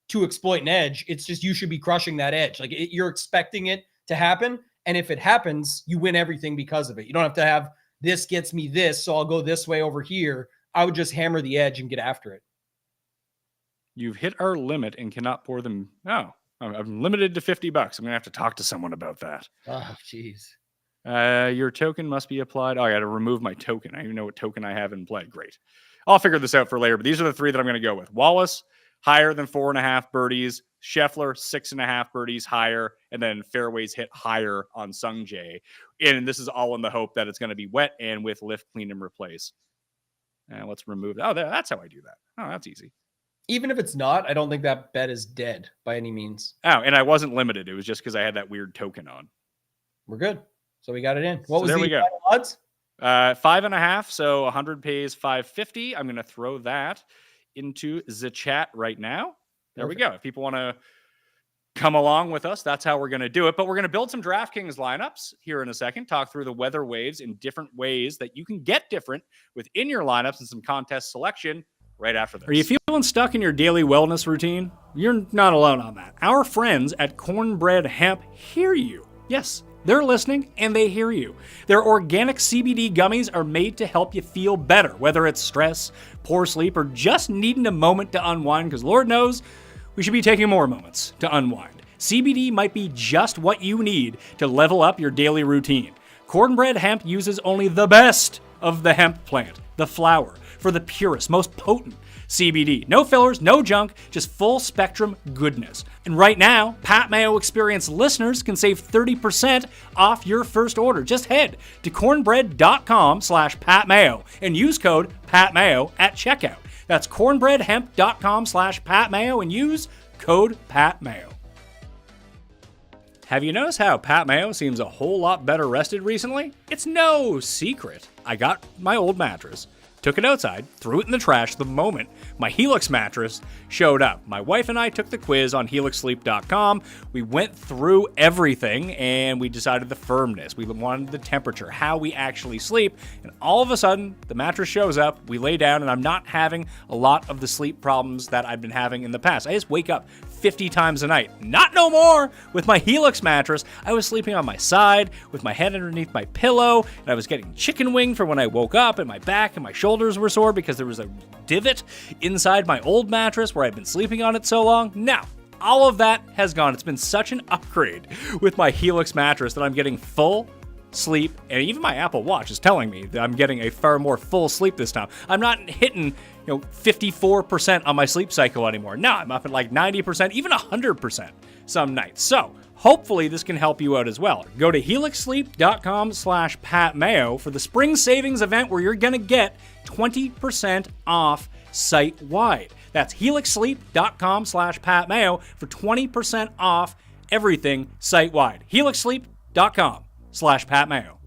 to exploit an edge, it's just, you should be crushing that edge. Like you're expecting it to happen. And if it happens, you win everything because of it. You don't have to have this gets me this, so I'll go this way over here. I would just hammer the edge and get after it. You've hit our limit and cannot pour them. Oh, I'm limited to $50. I'm going to have to talk to someone about that. Oh, jeez. Your token must be applied. Oh, I got to remove my token. I don't even know what token I have in play. Great. I'll figure this out for later, but these are the 3 that I'm going to go with. Wallace, higher than 4.5 birdies. Scheffler, 6.5 birdies higher. And then fairways hit higher on Sung Jae. And this is all in the hope that it's going to be wet and with lift, clean, and replace. And let's remove that. Oh, that's how I do that. Oh, that's easy. Even if it's not, I don't think that bet is dead by any means. Oh, and I wasn't limited. It was just because I had that weird token on. We're good. So we got it in. What was there the we go. odds? 5.5. So 100 pays 550. I'm going to throw that into the chat right now. There we go. If people want to come along with us, that's how we're going to do it. But we're going to build some DraftKings lineups here in a second, talk through the weather waves in different ways that you can get different within your lineups and some contest selection right after this. Are you feeling stuck in your daily wellness routine? You're not alone on that. Our friends at Cornbread Hemp hear you. Yes, they're listening and they hear you. Their organic CBD gummies are made to help you feel better, whether it's stress, poor sleep, or just needing a moment to unwind, because Lord knows we should be taking more moments to unwind. CBD might be just what you need to level up your daily routine. Cornbread Hemp uses only the best of the hemp plant, the flower, for the purest, most potent CBD. No fillers, no junk, just full spectrum goodness. And right now, Pat Mayo Experience listeners can save 30% off your first order. Just head to cornbread.com/PatMayo and use code PatMayo at checkout. That's cornbreadhemp.com/PatMayo and use code PatMayo. Have you noticed how Pat Mayo seems a whole lot better rested recently? It's no secret. I got my old mattress, took it outside, threw it in the trash the moment my Helix mattress showed up. My wife and I took the quiz on helixsleep.com. We went through everything and we decided the firmness. We wanted the temperature, how we actually sleep. And all of a sudden, the mattress shows up, we lay down, and I'm not having a lot of the sleep problems that I've been having in the past. I just wake up 50 times a night. Not no more with my Helix mattress. I was sleeping on my side with my head underneath my pillow, and I was getting chicken wing for when I woke up, and my back and my shoulders were sore because there was a divot inside my old mattress where I've been sleeping on it so long. Now, all of that has gone. It's been such an upgrade with my Helix mattress that I'm getting full sleep, and even my Apple Watch is telling me that I'm getting a far more full sleep this time. I'm not hitting 54% on my sleep cycle anymore. Now I'm up at like 90%, even 100% some nights. So hopefully this can help you out as well. Go to helixsleep.com/Pat Mayo for the spring savings event where you're going to get 20% off site-wide. That's helixsleep.com/Pat Mayo for 20% off everything site-wide. helixsleep.com/Pat Mayo.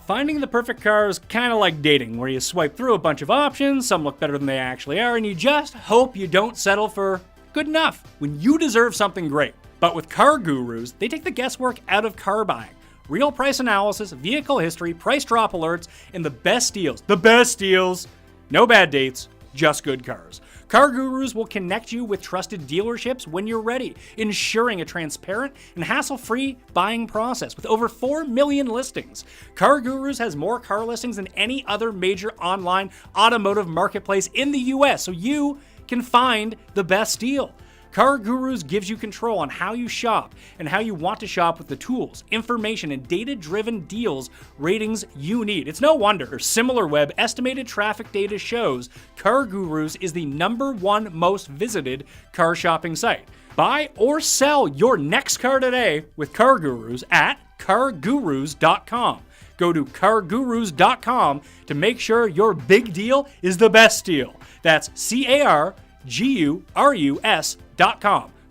Finding the perfect car is kind of like dating, where you swipe through a bunch of options, some look better than they actually are, and you just hope you don't settle for good enough when you deserve something great. But with CarGurus, they take the guesswork out of car buying. Real price analysis, vehicle history, price drop alerts, and the best deals. The best deals! No bad dates, just good cars. CarGurus will connect you with trusted dealerships when you're ready, ensuring a transparent and hassle-free buying process. With over 4 million listings, CarGurus has more car listings than any other major online automotive marketplace in the US, so you can find the best deal. CarGurus gives you control on how you shop and how you want to shop with the tools, information, and data-driven deals ratings you need. It's no wonder SimilarWeb estimated traffic data shows CarGurus is the #1 most visited car shopping site. Buy or sell your next car today with CarGurus at CarGurus.com. Go to CarGurus.com to make sure your big deal is the best deal. That's CarGurus.com.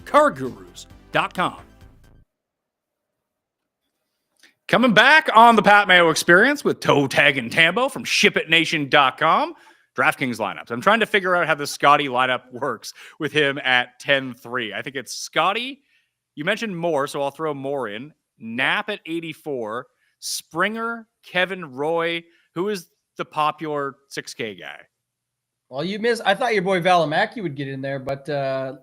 CarGurus.com. Coming back on the Pat Mayo Experience with Toe Tag and Tambo from ShipItNation.com. DraftKings lineups. I'm trying to figure out how the Scotty lineup works with him at 10-3. I think it's Scotty. You mentioned Moore, so I'll throw Moore in. Knapp at 84. Springer, Kevin Roy. Who is the popular 6K guy? Well, you missed. I thought your boy Valimaki would get in there, but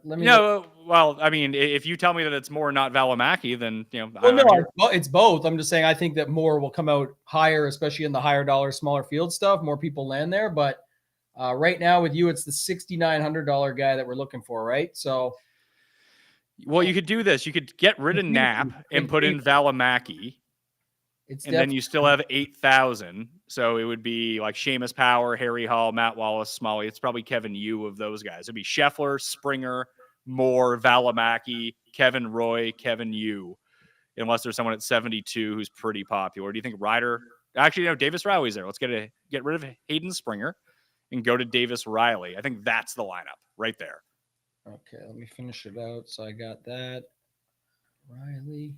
let me. No, well, I mean, if you tell me that it's Moore, not Valimaki, then It's both. I'm just saying I think that Moore will come out higher, especially in the higher dollar, smaller field stuff. More people land there, but right now with you, it's the $6,900 guy that we're looking for, right? So, well, you could do this. You could get rid of Knapp and put in Valimaki. Then you still have 8,000. So it would be like Seamus Power, Harry Hall, Matt Wallace, Smalley. It's probably Kevin Yu of those guys. It'd be Scheffler, Springer, Moore, Valimaki, Kevin Roy, Kevin Yu. Unless there's someone at 72 who's pretty popular. Do you think Ryder? Actually, no, Davis Riley's there. Let's get rid of Hayden Springer and go to Davis Riley. I think that's the lineup right there. Okay, let me finish it out. So I got that. Riley.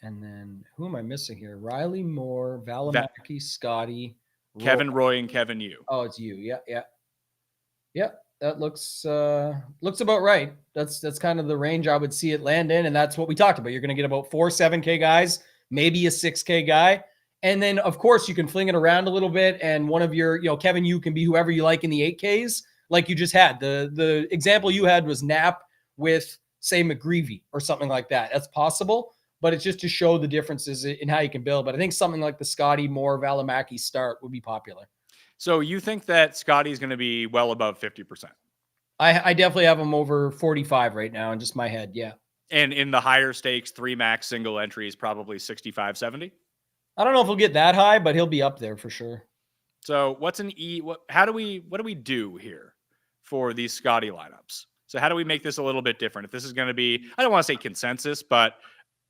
And then who am I missing here? Riley, Moore, Valimaki, Scotty, Kevin Roy, and Kevin Yu. Oh, it's you. Yeah. That looks about right. That's kind of the range I would see it land in, and that's what we talked about. You're going to get about 4 7K guys, maybe a 6K guy, and then of course you can fling it around a little bit. And one of your, Kevin Yu can be whoever you like in the 8Ks, like you just had. The example you had was Knapp with say McGreevy or something like that. That's possible. But it's just to show the differences in how you can build. But I think something like the Scotty Moore Valimaki start would be popular. So you think that Scotty's going to be well above 50%? I definitely have him over 45 right now in just my head. Yeah. And in the higher stakes, 3 max single entries, probably 65, 70? I don't know if he'll get that high, but he'll be up there for sure. So what's an what do we do here for these Scotty lineups? So how do we make this a little bit different? If this is going to be, I don't want to say consensus, but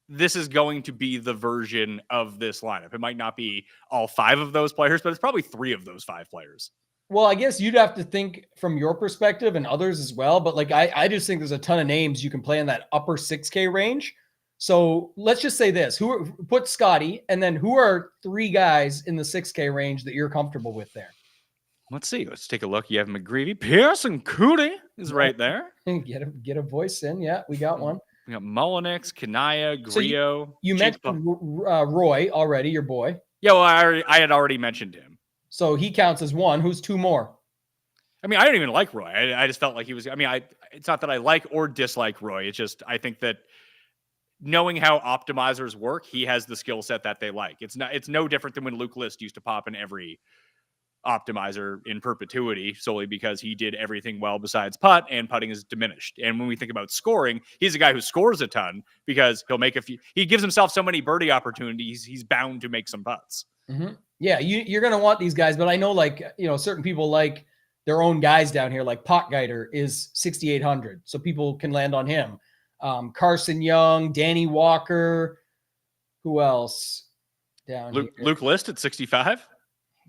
this is going to be the version of this lineup. It might not be all 5 of those players, but it's probably 3 of those 5 players. Well, I guess you'd have to think from your perspective and others as well. But like, I just think there's a ton of names you can play in that upper 6K range. So let's just say this: put Scotty, and then who are 3 guys in the 6K range that you're comfortable with there? Let's see. Let's take a look. You have McGreevy, Pierce, and Cootie is right there. Get a voice in. Yeah, we got one. We got Mullinix, Kanaya, Griot. So you mentioned Roy already, your boy. Yeah, well, I had already mentioned him. So he counts as 1. Who's 2 more? I mean, I don't even like Roy. I just felt like he was. I mean, it's not that I like or dislike Roy. It's just I think that knowing how optimizers work, he has the skill set that they like. It's no different than when Luke List used to pop in every optimizer in perpetuity solely because he did everything well besides putt, and putting is diminished. And when we think about scoring, he's a guy who scores a ton because he'll make he gives himself so many birdie opportunities, he's bound to make some putts. Mm-hmm. Yeah, you're going to want these guys, but I know certain people like their own guys down here, like Potgieter is 6,800. So people can land on him. Carson Young, Danny Walker, who else down here? Luke List at 65.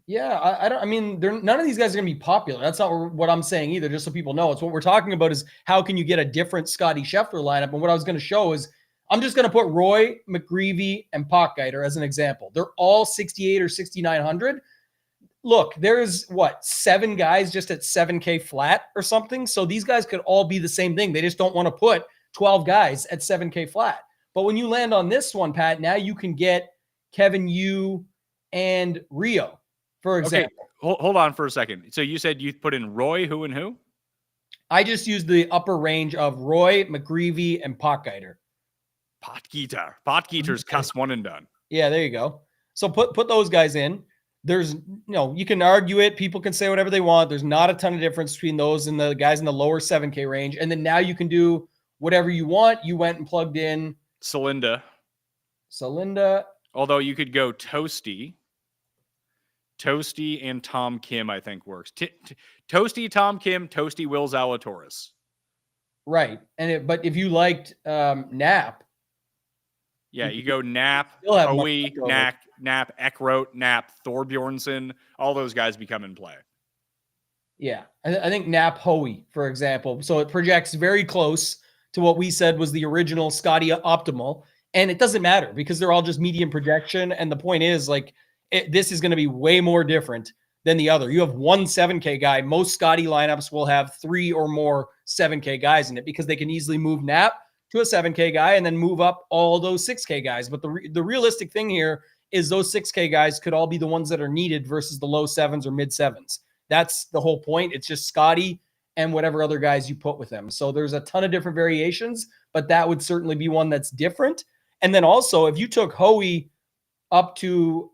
Yeah, I mean, none of these guys are going to be popular. That's not what I'm saying either, just so people know. It's what we're talking about is how can you get a different Scotty Scheffler lineup? And what I was going to show is I'm just going to put Roy, McGreevy, and Potgieter as an example. They're all 68 or 6,900. Look, there's 7 guys just at 7K flat or something. So these guys could all be the same thing. They just don't want to put 12 guys at 7K flat. But when you land on this one, Pat, now you can get Kevin Yu and Rio. For example. Okay, hold on for a second. So you said you put in Roy, who and who? I just used the upper range of Roy, McGreevy, and Potgieter. Potgieter's cuss one and done. Yeah, there you go. So put those guys in. There's, you can argue it. People can say whatever they want. There's not a ton of difference between those and the guys in the lower 7K range. And then now you can do whatever you want. You went and plugged in Celinda. Although you could go Toasty and Tom Kim, I think works. Toasty, Tom Kim, Toasty, Will Zalatoris. Right. But if you liked Knapp. Yeah, you go Knapp, Hoey, Knapp, Eckroat, Knapp, Thorbjornsen. All those guys become in play. Yeah. I think Knapp, Hoey, for example. So it projects very close to what we said was the original Scotty optimal. And it doesn't matter because they're all just median projection. And the point is, this is going to be way more different than the other. You have one 7K guy. Most Scotty lineups will have 3 or more 7K guys in it because they can easily move Knapp to a 7K guy and then move up all those 6K guys. But the realistic thing here is those 6K guys could all be the ones that are needed versus the low 7s or mid 7s. That's the whole point. It's just Scotty and whatever other guys you put with them. So there's a ton of different variations, but that would certainly be one that's different. And then also, if you took Hoey up to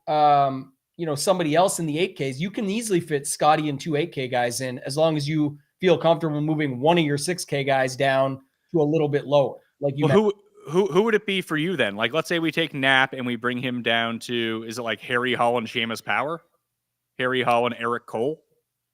somebody else in the 8Ks, you can easily fit Scotty and 2 8K guys in as long as you feel comfortable moving one of your 6K guys down to a little bit lower. Who would it be for you then? Like, let's say we take Knapp and we bring him down to, is it like Harry Hall and Seamus Power? Harry Hall and Eric Cole?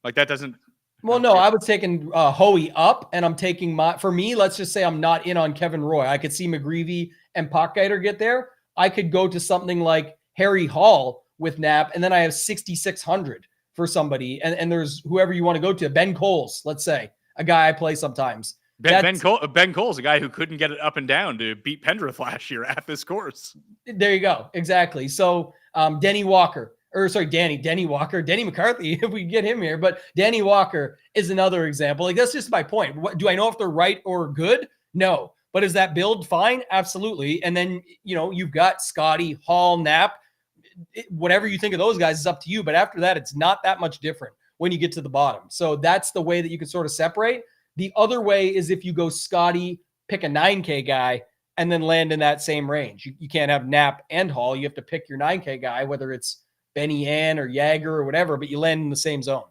Like that doesn't. Well, no, I was taking Hoey up, and I'm taking for me, let's just say I'm not in on Kevin Roy. I could see McGreevy and Potgieter get there. I could go to something like Harry Hall with Knapp, and then I have 6,600 for somebody. And there's whoever you want to go to. Ben Coles, let's say, a guy I play sometimes. Ben Cole's a guy who couldn't get it up and down to beat Pendrith last year at this course. There you go. Exactly. So Denny Walker. Denny McCarthy, if we get him here. But Danny Walker is another example. That's just my point. Do I know if they're right or good? No. But is that build fine? Absolutely. And then, you've got Scotty, Hall, Knapp. Whatever you think of those guys is up to you. But after that, it's not that much different when you get to the bottom. So that's the way that you can sort of separate. The other way is if you go Scotty, pick a 9K guy, and then land in that same range. You can't have Knapp and Hall. You have to pick your 9K guy, whether it's Benny Ann or Jagger or whatever, but you land in the same zone.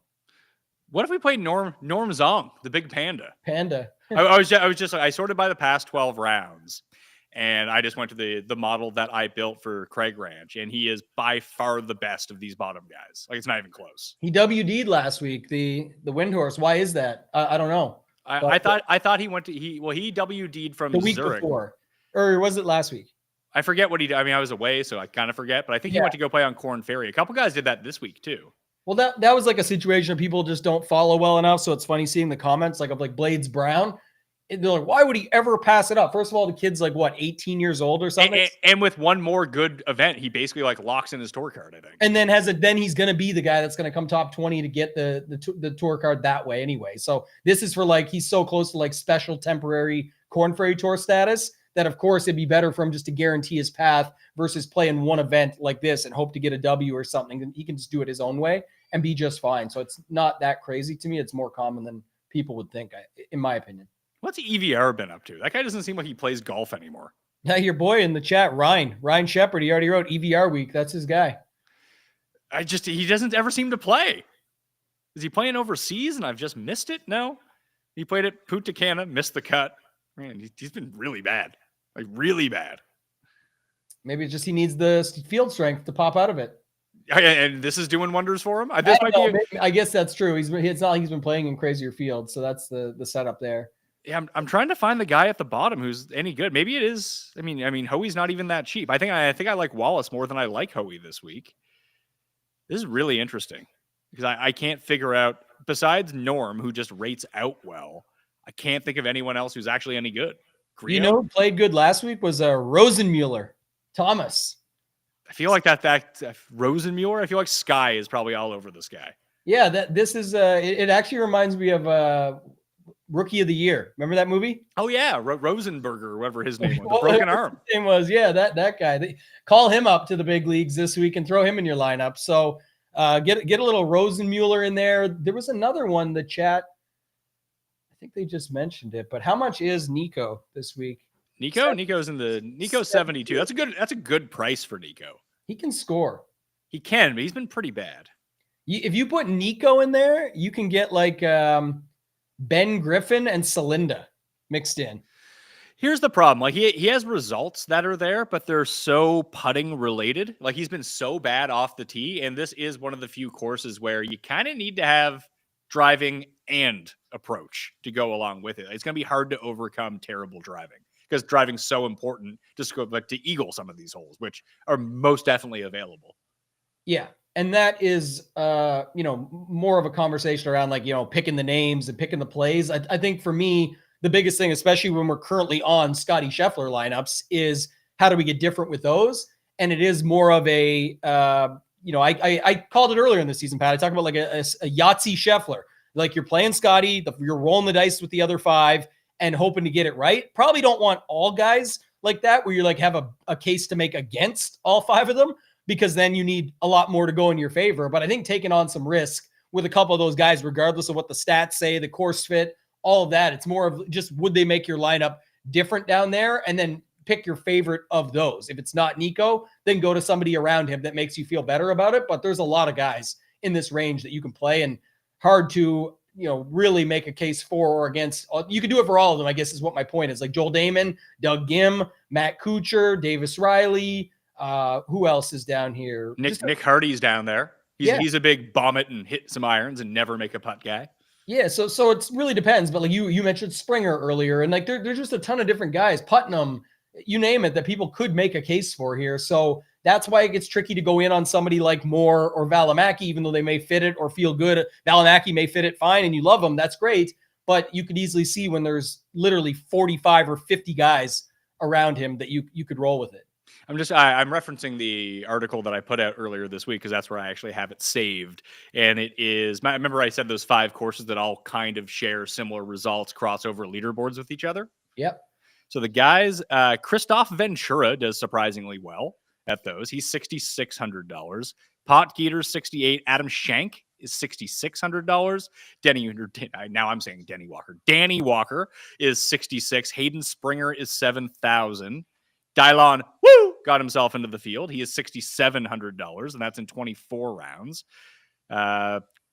What if we played Norm Zong, the big panda? I sorted by the past 12 rounds, and I just went to the model that I built for Craig Ranch, and he is by far the best of these bottom guys. Like, it's not even close. He WD'd last week, the Windhorse. Why is that? I don't know. I thought he went to he WD'd from the week Zurich. Before, or was it last week? I forget what he did. I mean, I was away, so I kind of forget, but I think he went to go play on Corn Ferry. A couple guys did that this week too. Well, that was like a situation of people just don't follow well enough. So it's funny seeing the comments of Blades Brown. they're like, why would he ever pass it up? First of all, the kid's like, what, 18 years old or something? And with one more good event, he basically like locks in his tour card, I think. And then then he's going to be the guy that's going to come top 20 to get the tour card that way anyway. So this is for like, he's so close to like special temporary Corn Ferry Tour status that of course it'd be better for him just to guarantee his path versus playing one event like this and hope to get a W or something. And he can just do it his own way and be just fine. So it's not that crazy to me. It's more common than people would think, in my opinion. What's EVR been up to? That guy doesn't seem like he plays golf anymore. Now your boy in the chat, Ryan Shepard, he already wrote EVR week. That's his guy. He doesn't ever seem to play. Is he playing overseas and I've just missed it? No. He played at Punta Cana, missed the cut. Man, he's been really bad. Like really bad. Maybe it's just he needs the field strength to pop out of it. And this is doing wonders for him. I guess that's true. It's not like he's been playing in crazier fields, so that's the setup there. Yeah, I'm trying to find the guy at the bottom who's any good. Maybe it is. I mean, Hoey's not even that cheap. I think I like Wallace more than I like Hoey this week. This is really interesting because I can't figure out, besides Norm, who just rates out well, I can't think of anyone else who's actually any good. You know who played good last week was Rosenmuller, Thomas. I feel like that Rosenmuller, I feel like Sky is probably all over this guy. Yeah, this is it actually reminds me of Rookie of the Year. Remember that movie? Oh yeah, Rosenberger, or whatever his name was, the broken arm. His name was, yeah, that guy. They call him up to the big leagues this week and throw him in your lineup. So get a little Rosenmuller in there. There was another one, the chat. I think they just mentioned it, but how much is Nico this week? Nico's 72. That's a good price for Nico. He can score. He can, but he's been pretty bad. If you put Nico in there, you can get like Ben Griffin and Celinda mixed in. Here's the problem. Like he has results that are there, but they're so putting related. Like he's been so bad off the tee. And this is one of the few courses where you kind of need to have driving and approach to go along with it. It's going to be hard to overcome terrible driving because driving's so important to eagle some of these holes, which are most definitely available. Yeah. And that is, more of a conversation around like, picking the names and picking the plays. I think for me, the biggest thing, especially when we're currently on Scotty Scheffler lineups, is how do we get different with those? And it is more of a, I called it earlier in the season, Pat. I talked about like a Yahtzee Scheffler. Like you're playing Scotty, you're rolling the dice with the other five and hoping to get it right. Probably don't want all guys like that where you like have a case to make against all five of them, because then you need a lot more to go in your favor. But I think taking on some risk with a couple of those guys, regardless of what the stats say, the course fit, all of that, it's more of just, would they make your lineup different down there? And then pick your favorite of those. If it's not Nico, then go to somebody around him that makes you feel better about it. But there's a lot of guys in this range that you can play, and hard to, really make a case for or against. You can do it for all of them, I guess is what my point is. Like Joel Damon, Doug Gim, Matt Kuchar, Davis Riley. Who else is down here? Nick Hardy's down there. He's a big bomb it and hit some irons and never make a putt guy. Yeah, so it really depends. But like you mentioned Springer earlier, and like there's just a ton of different guys, Putnam, you name it, that people could make a case for here. So that's why it gets tricky to go in on somebody like Moore or Valimaki, even though they may fit it or feel good. Valimaki may fit it fine and you love them. That's great. But you could easily see when there's literally 45 or 50 guys around him that you could roll with it. I'm referencing the article that I put out earlier this week because that's where I actually have it saved. And it is, I remember I said those 5 courses that all kind of share similar results, crossover leaderboards with each other. Yep. So the guys, Christoph Ventura does surprisingly well at those. He's $6,600. Pot Geeter's 68. Adam Shank is $6,600. Now I'm saying Denny Walker. Danny Walker is 66. Hayden Springer is 7,000. Dylon, got himself into the field. He is $6,700, and that's in 24 rounds.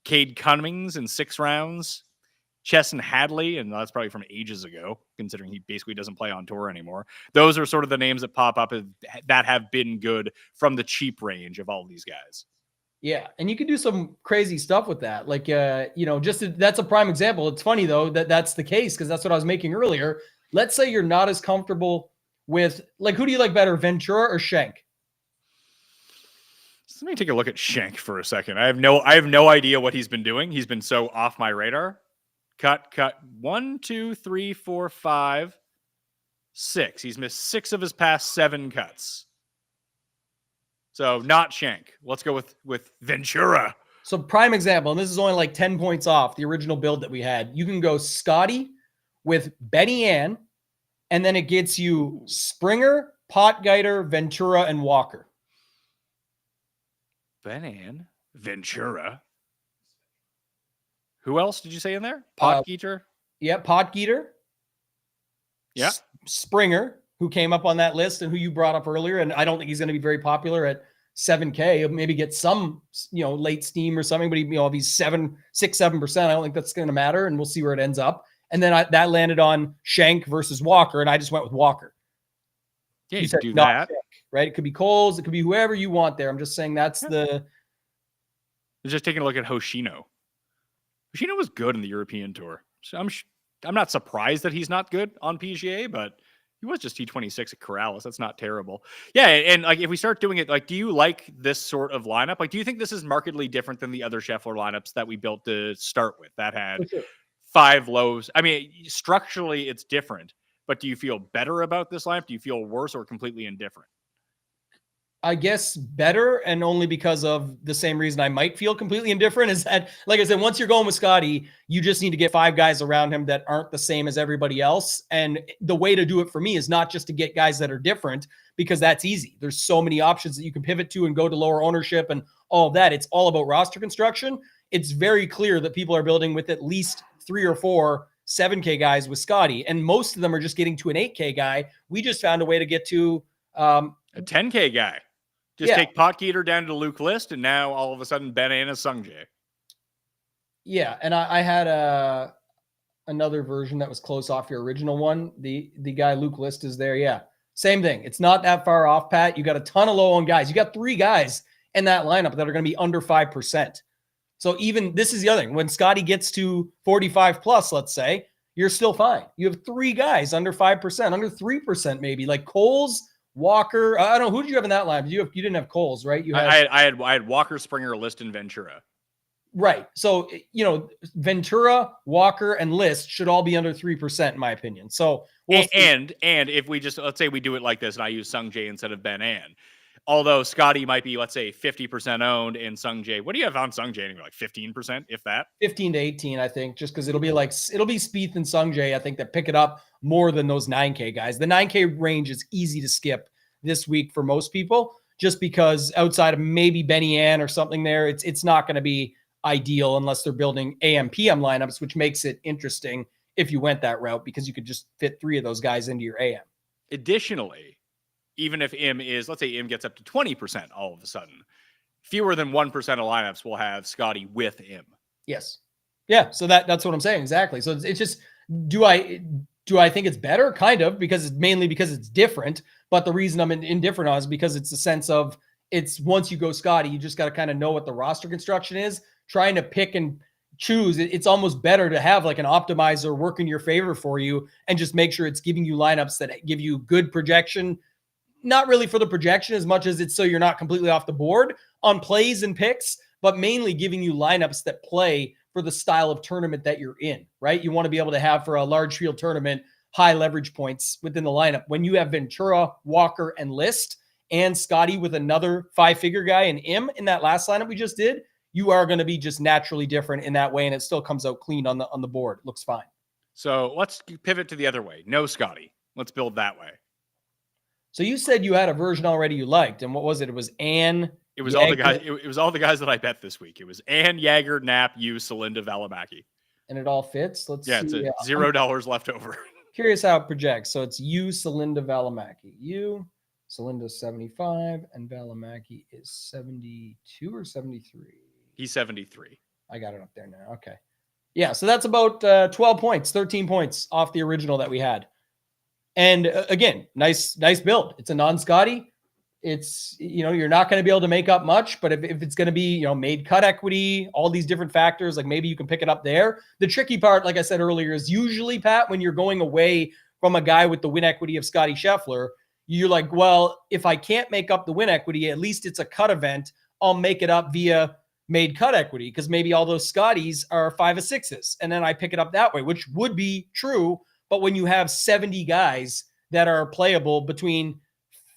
Cade Cummings in 6 rounds. Chesson Hadley, and that's probably from ages ago, considering he basically doesn't play on tour anymore. Those are sort of the names that pop up that have been good from the cheap range of all of these guys. Yeah, and you can do some crazy stuff with that. Like, that's a prime example. It's funny, though, that's the case, because that's what I was making earlier. Let's say you're not as comfortable with, like, who do you like better, Ventura or Schenk? Let me take a look at Schenk for a second. I have no idea what he's been doing. He's been so off my radar. Cut. 1, 2, 3, 4, 5, 6. He's missed 6 of his past 7 cuts. So not Shank. Let's go with Ventura. So prime example, and this is only like 10 points off the original build that we had. You can go Scotty with Benny Ann, and then it gets you Springer, Potgieter, Ventura, and Walker. Ben Ann, Ventura. Who else did you say in there? Potgieter? Yeah, Potgieter. Yeah. Springer, who came up on that list and who you brought up earlier. And I don't think he's going to be very popular at 7K. He'll maybe get some, late steam or something, but if he's 6-7%, I don't think that's going to matter. And we'll see where it ends up. And then that landed on Shank versus Walker. And I just went with Walker. Yeah, you could do that. Shank, right? It could be Coles. It could be whoever you want there. I'm just saying that's the. Just taking a look at Hoshino. Hoshino was good in the European Tour. So I'm not surprised that he's not good on PGA, but he was just T26 at Corrales. That's not terrible. Yeah, and like if we start doing it, like, do you like this sort of lineup? Like, do you think this is markedly different than the other Scheffler lineups that we built to start with that had 5 lows? I mean, structurally it's different, but do you feel better about this lineup? Do you feel worse or completely indifferent? I guess better, and only because of the same reason I might feel completely indifferent is that, like I said, once you're going with Scotty, you just need to get 5 guys around him that aren't the same as everybody else. And the way to do it for me is not just to get guys that are different, because that's easy. There's so many options that you can pivot to and go to lower ownership and all of that. It's all about roster construction. It's very clear that people are building with at least 3 or 4 7K guys with Scotty, and most of them are just getting to an 8K guy. We just found a way to get to a 10K guy. Just take Potgieter down to Luke List, and now all of a sudden Ben Ann is Sungjae. Yeah, and I had another version that was close off your original one. The guy Luke List is there. Yeah, same thing. It's not that far off, Pat. You got a ton of low-owned guys. You got 3 guys in that lineup that are going to be under 5%. So even this is the other thing. When Scotty gets to 45 plus, let's say, you're still fine. You have 3 guys under 5%, under 3% maybe, like Coles, Walker. I don't know, who did you have in that line? You didn't have Coles, right? You had I had Walker, Springer, List, and Ventura. Right. So Ventura, Walker, and List should all be under 3% in my opinion. So and if we just, let's say we do it like this, and I use Sungjae instead of Ben Ann. Although Scotty might be, let's say, 50% owned, and Sungjae, what do you have on Sungjae? Anyway, like 15%, if that? 15 to 18, I think, just because it'll be Spieth and Sungjae, I think, that pick it up more than those 9K guys. The 9K range is easy to skip this week for most people, just because outside of maybe Benny Ann or something there, it's not going to be ideal unless they're building AM PM lineups, which makes it interesting if you went that route, because you could just fit 3 of those guys into your AM. Additionally, even if IM is, let's say IM gets up to 20% all of a sudden, fewer than 1% of lineups will have Scotty with IM. Yes. Yeah. So that's what I'm saying. Exactly. So it's just, do I think it's better? Kind of, because it's different. But the reason I'm indifferent on is because it's a sense of, it's once you go Scotty, you just got to kind of know what the roster construction is. Trying to pick and choose, it's almost better to have like an optimizer work in your favor for you and just make sure it's giving you lineups that give you good projection. Not really for the projection as much as it's so you're not completely off the board on plays and picks, but mainly giving you lineups that play for the style of tournament that you're in, right? You want to be able to have, for a large field tournament, high leverage points within the lineup. When you have Ventura, Walker, and List, and Scotty with another 5-figure guy and M in that last lineup we just did, you are going to be just naturally different in that way, and it still comes out clean on the board. It looks fine. So let's pivot to the other way. No Scotty. Let's build that way. So you said you had a version already you liked, and what was it? It was Ann. It was all the guys. It was all the guys that I bet this week. It was Ann, Jagger, Knapp, you, Celinda, Valimaki. And it all fits. Let's see. It's $0 left over. Curious how it projects. So it's you, Celinda, Valimaki. You, Celinda 75, and Valimaki is 72 or 73. He's 73. I got it up there now. Okay. Yeah. So that's about 12 points, 13 points off the original that we had. And again, nice build. It's a non-Scotty. It's, you're not going to be able to make up much, but if it's going to be, made cut equity, all these different factors, like maybe you can pick it up there. The tricky part, like I said earlier, is usually, Pat, when you're going away from a guy with the win equity of Scotty Scheffler, you're like, well, if I can't make up the win equity, at least it's a cut event. I'll make it up via made cut equity because maybe all those Scotties are 5 of 6s. And then I pick it up that way, which would be true. But when you have 70 guys that are playable between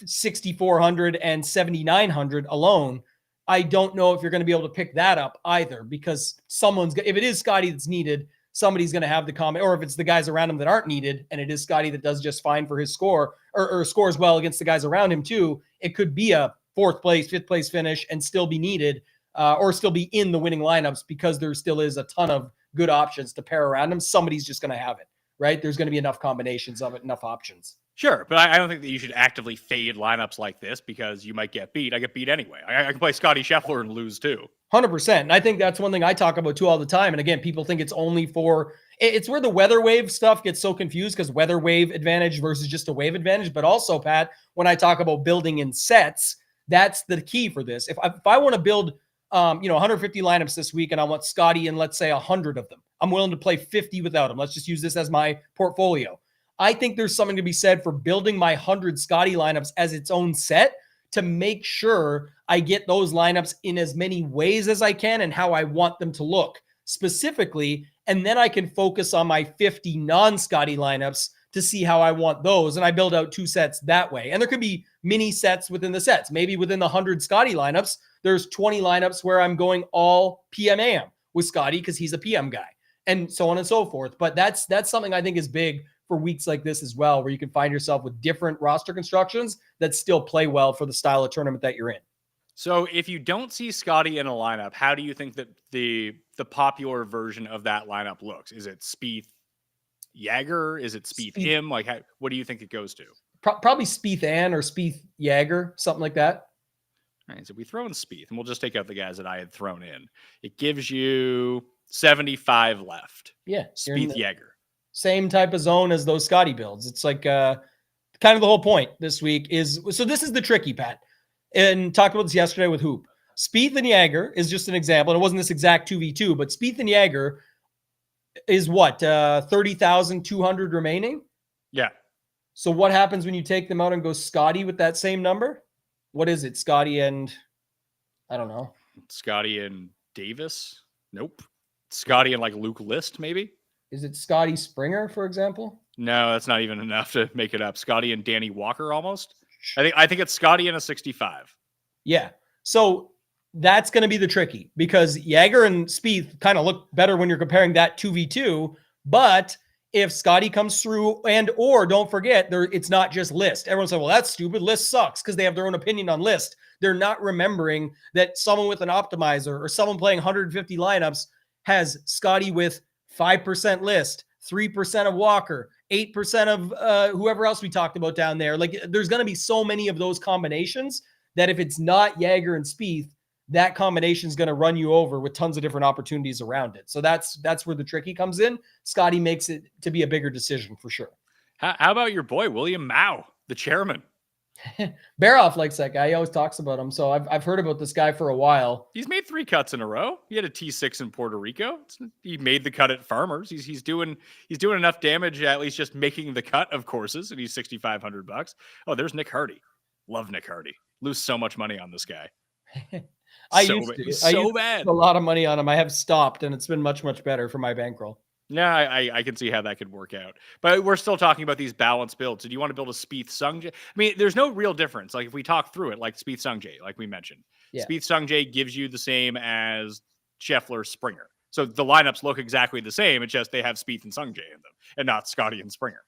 6,400 and 7,900 alone, I don't know if you're going to be able to pick that up either, because if it is Scotty that's needed, somebody's going to have the comment, or if it's the guys around him that aren't needed, and it is Scotty that does just fine for his score or scores well against the guys around him too, it could be a 4th place, 5th place finish and still be needed, or still be in the winning lineups because there still is a ton of good options to pair around him. Somebody's just going to have it, right? There's going to be enough combinations of it, enough options. Sure, but I don't think that you should actively fade lineups like this because you might get beat. I get beat anyway. I can play Scotty Scheffler and lose too. 100%. And I think that's one thing I talk about too all the time. And again, people think it's only it's where the weather wave stuff gets so confused, because weather wave advantage versus just a wave advantage. But also, Pat, when I talk about building in sets, that's the key for this. If I want to build 150 lineups this week and I want Scotty in, let's say 100 of them, I'm willing to play 50 without him. Let's just use this as my portfolio. I think there's something to be said for building my 100 Scotty lineups as its own set to make sure I get those lineups in as many ways as I can and how I want them to look specifically. And then I can focus on my 50 non-Scotty lineups to see how I want those. And I build out 2 sets that way. And there could be mini sets within the sets. Maybe within the 100 Scotty lineups, there's 20 lineups where I'm going all PM/AM with Scotty because he's a PM guy, and so on and so forth. But that's something I think is big for weeks like this as well, where you can find yourself with different roster constructions that still play well for the style of tournament that you're in. So if you don't see Scotty in a lineup, how do you think that the popular version of that lineup looks? Is it Spieth Jaeger? Is it Spieth him? Like, what do you think it goes to? Probably Spieth or Spieth Jaeger, something like that. All right, so we throw in Spieth, and we'll just take out the guys that I had thrown in. It gives you 75 left. Yeah. Spieth Jaeger. Same type of zone as those Scotty builds. It's like kind of the whole point this week is, so this is the tricky, Pat, and talked about this yesterday with Hoop. Spieth and Jaeger is just an example. And it wasn't this exact 2v2, but Spieth and Jaeger is what, 30,200 remaining? Yeah. So what happens when you take them out and go Scotty with that same number? What is it? Scotty and, I don't know. Scotty and Davis? Nope. Scotty and like Luke List, maybe? Is it Scotty Springer, for example? No, that's not even enough to make it up. Scotty and Danny Walker almost. I think it's Scotty and a 65. Yeah. So that's going to be the tricky, because Jaeger and Spieth kind of look better when you're comparing that 2v2. But if Scotty comes through or don't forget, it's not just List. Everyone said, well, that's stupid. List sucks, because they have their own opinion on List. They're not remembering that someone with an optimizer or someone playing 150 lineups has Scotty with 5% List, 3% of Walker, 8% of whoever else we talked about down there. Like, there's going to be so many of those combinations that if it's not Jaeger and Spieth, that combination is going to run you over with tons of different opportunities around it. So that's where the tricky comes in. Scotty makes it to be a bigger decision for sure. How about your boy, William Mao, the chairman? Baroff likes that guy. He always talks about him. So I've heard about this guy for a while. He's made 3 cuts in a row. He had a T6 in Puerto Rico. He made the cut at Farmers. He's doing enough damage, at least just making the cut of courses, and he's $6,500. Oh, there's Nick Hardy. Love Nick Hardy. Lose so much money on this guy. I used to bad. A lot of money on him. I have stopped, and it's been much, much better for my bankroll. Yeah, I can see how that could work out. But we're still talking about these balanced builds. So do you want to build a Spieth Sungjae? I mean, there's no real difference. Like, if we talk through it, like Spieth Sungjae, like we mentioned. Yeah. Spieth Sungjae gives you the same as Scheffler Springer. So the lineups look exactly the same. It's just they have Spieth and Sungjae in them and not Scotty and Springer.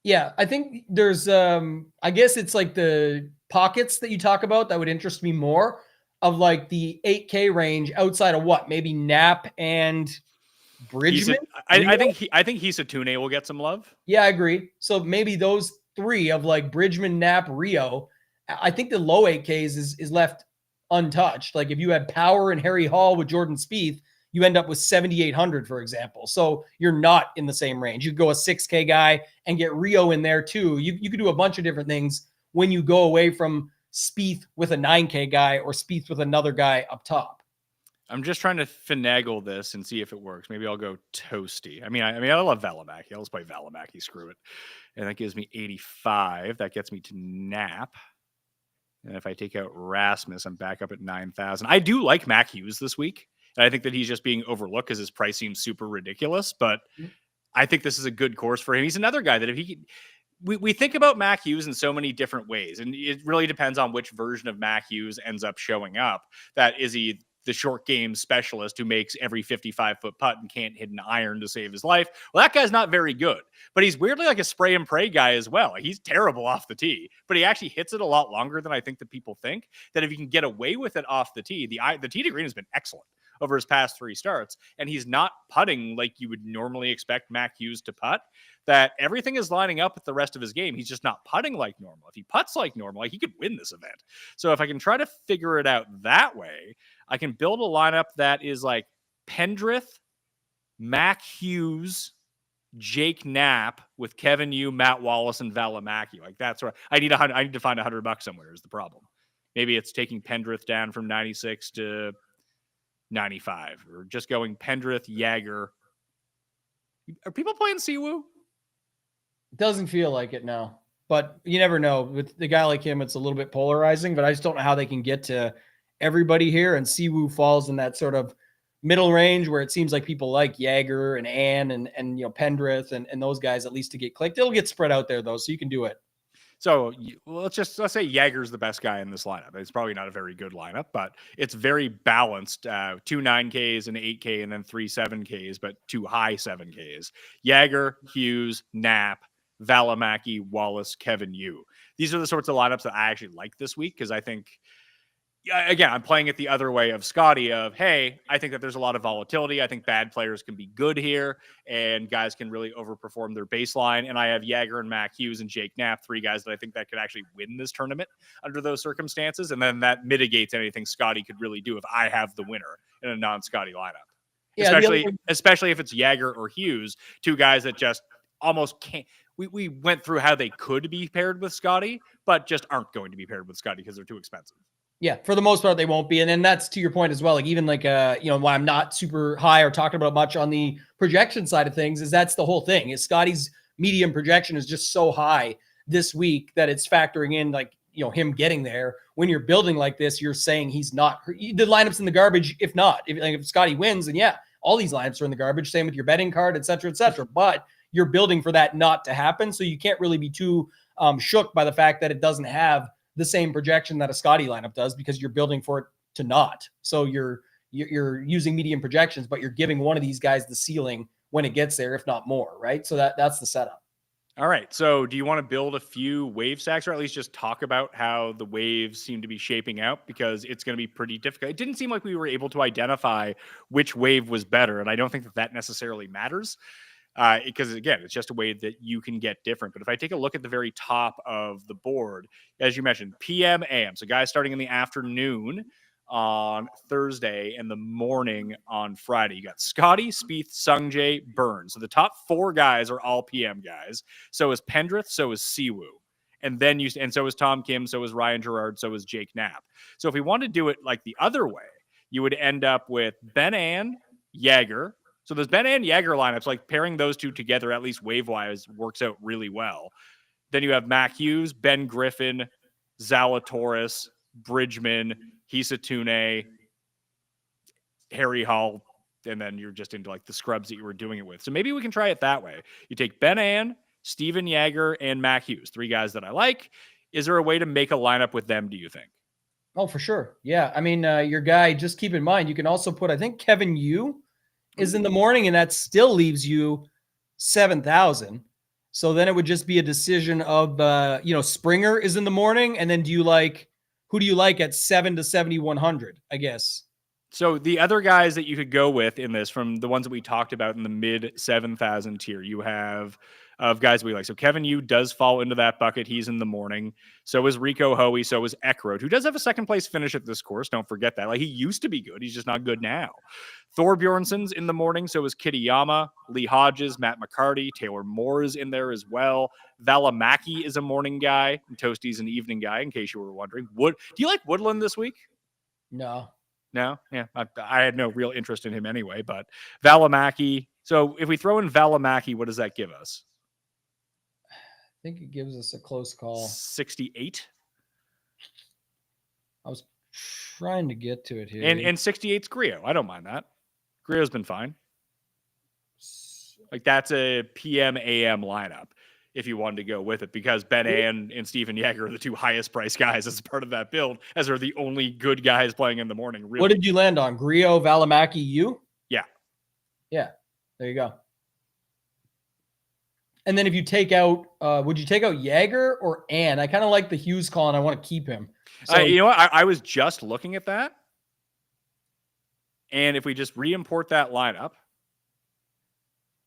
Yeah, I think there's I guess it's like the pockets that you talk about that would interest me more, of like the 8K range outside of what? Maybe Knapp and Bridgman? I think Hisatune will get some love. Yeah, I agree. So maybe those 3 of like Bridgman, Knapp, Rio. I think the low 8Ks is left untouched. Like, if you had Power and Harry Hall with Jordan Spieth, you end up with 7,800, for example. So you're not in the same range. You go a 6K guy and get Rio in there too. You could do a bunch of different things when you go away from Spieth with a 9K guy or Spieth with another guy up top. I'm just trying to finagle this and see if it works. Maybe I'll go Toasty. I mean, I love Valimaki. I'll just play Valimaki. Screw it. And that gives me 85. That gets me to Knapp. And if I take out Rasmus, I'm back up at 9,000. I do like Mac Hughes this week. And I think that he's just being overlooked because his price seems super ridiculous. But I think this is a good course for him. He's another guy that if he we think about Mac Hughes in so many different ways, and it really depends on which version of Mac Hughes ends up showing up. That is he the short game specialist who makes every 55-foot putt and can't hit an iron to save his life. Well, that guy's not very good, but he's weirdly like a spray and pray guy as well. He's terrible off the tee, but he actually hits it a lot longer than I think that people think. That if you can get away with it off the tee, the tee to green has been excellent over his past 3 starts, and he's not putting like you would normally expect Mac Hughes to putt. That everything is lining up with the rest of his game. He's just not putting like normal. If he putts like normal, like he could win this event. So if I can try to figure it out that way, I can build a lineup that is like Pendrith, Mac Hughes, Jake Knapp with Kevin Yu, Matt Wallace, and Valimaki. Like that's where I need to find $100 somewhere is the problem. Maybe it's taking Pendrith down from 96 to 95, or just going Pendrith, Jagger. Are people playing Siwoo? Doesn't feel like it now, but you never know. With the guy like him, it's a little bit polarizing, but I just don't know how they can get to everybody here. And Siwoo falls in that sort of middle range where it seems like people like Jagger and Ann and you know, Pendrith and those guys at least to get clicked. It'll get spread out there though, so you can do it. So let's say Jagger's the best guy in this lineup. It's probably not a very good lineup, but it's very balanced. 2 9Ks and 8K, and then 3 7Ks, but 2 high 7Ks. Jagger, Hughes, Knapp, Valimaki, Wallace, Kevin Yu. These are the sorts of lineups that I actually like this week because I think, again, I'm playing it the other way of Scotty of, hey, I think that there's a lot of volatility. I think bad players can be good here and guys can really overperform their baseline. And I have Jagger and Mac Hughes and Jake Knapp, 3 guys that I think that could actually win this tournament under those circumstances. And then that mitigates anything Scotty could really do if I have the winner in a non-Scotty lineup. Yeah, especially if it's Jagger or Hughes, 2 guys that just almost can't. We went through how they could be paired with Scotty, but just aren't going to be paired with Scotty because they're too expensive. Yeah, for the most part, they won't be. And then that's to your point as well. Like even like, why I'm not super high or talking about much on the projection side of things is that's the whole thing is Scotty's medium projection is just so high this week that it's factoring in like, him getting there. When you're building like this, you're saying he's not, the lineup's in the garbage. If not, if Scotty wins, then yeah, all these lineups are in the garbage. Same with your betting card, et cetera, et cetera. But you're building for that not to happen. So you can't really be too shook by the fact that it doesn't have the same projection that a Scotty lineup does because you're building for it to not. So you're using medium projections, but you're giving one of these guys the ceiling when it gets there, if not more, right? So that's the setup. All right. So do you want to build a few wave stacks or at least just talk about how the waves seem to be shaping out? Because it's going to be pretty difficult. It didn't seem like we were able to identify which wave was better. And I don't think that necessarily matters. Because again, it's just a way that you can get different. But if I take a look at the very top of the board, as you mentioned, PM, AM. So guys starting in the afternoon on Thursday and the morning on Friday. You got Scotty, Spieth, Sungjae, Burns. So the top 4 guys are all PM guys. So is Pendrith, so is Siwoo. And so is Tom Kim, so is Ryan Gerard, so is Jake Knapp. So if we want to do it like the other way, you would end up with Ben An, Jagger. So those Ben and Jagger lineups, like pairing those 2 together, at least wave-wise, works out really well. Then you have Mac Hughes, Ben Griffin, Zalatoris, Bridgman, Hisatune, Harry Hall, and then you're just into like the scrubs that you were doing it with. So maybe we can try it that way. You take Ben An, Steven Jagger, and Mac Hughes, 3 guys that I like. Is there a way to make a lineup with them, do you think? Oh, for sure. Yeah. I mean, your guy, just keep in mind, you can also put, I think Kevin Yu is in the morning, and that still leaves you 7,000. So then it would just be a decision of, Springer is in the morning, and then who do you like at 7 to 7,100? I guess. So the other guys that you could go with in this, from the ones that we talked about in the mid 7,000 tier, you have of guys we like. So Kevin Yu does fall into that bucket. He's in the morning. So is Rico Hoey. So is Eckroat, who does have a second place finish at this course. Don't forget that. Like he used to be good. He's just not good now. Thor Bjornsson's in the morning. So is Kitayama, Lee Hodges, Matt McCarty, Taylor Moore is in there as well. Valimaki is a morning guy, and Toasty's an evening guy, in case you were wondering. Do you like Woodland this week? No. Yeah. I had no real interest in him anyway, but Valimaki. So if we throw in Valimaki, what does that give us? I think it gives us a close call. 68. I was trying to get to it here. And 68's Griot. I don't mind that. Griot's been fine. Like that's a PM AM lineup if you wanted to go with it, because Ben and Steven Yeager are the two highest priced guys as part of that build, as are the only good guys playing in the morning. Really. What did you land on? Griot, Valimaki, you? Yeah. Yeah. There you go. And then if you take out, would you take out Yeager or Ann? I kind of like the Hughes call and I want to keep him. So, you know what? I was just looking at that. And if we just re-import that lineup,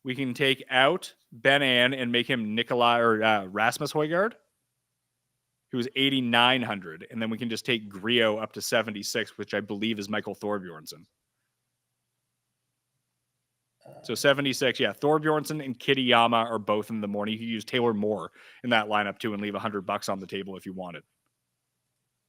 we can take out Ben Ann and make him Nikolai or Rasmus Højgaard, who's 8,900. And then we can just take Griot up to 76, which I believe is Michael Thorbjornsson. So 76, yeah. Thorbjornsson and Kitayama are both in the morning. You can use Taylor Moore in that lineup too and leave $100 on the table if you wanted.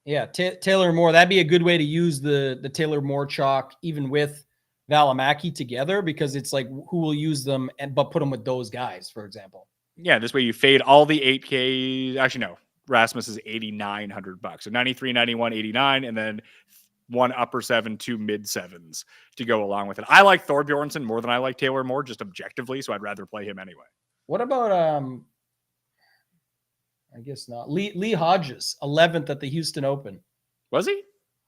Yeah, Taylor Moore. That'd be a good way to use the Taylor Moore chalk even with Valimaki together, because it's like who will use them but put them with those guys, for example. Yeah, this way you fade all the 8K. Actually, no. Rasmus is $8,900. So 93, 91, 89, and then one upper 7, 2 mid 7s to go along with it. I like Thorbjornsson more than I like Taylor Moore, just objectively, so I'd rather play him anyway. What about I guess not. Lee Hodges, 11th at the Houston Open. Was he?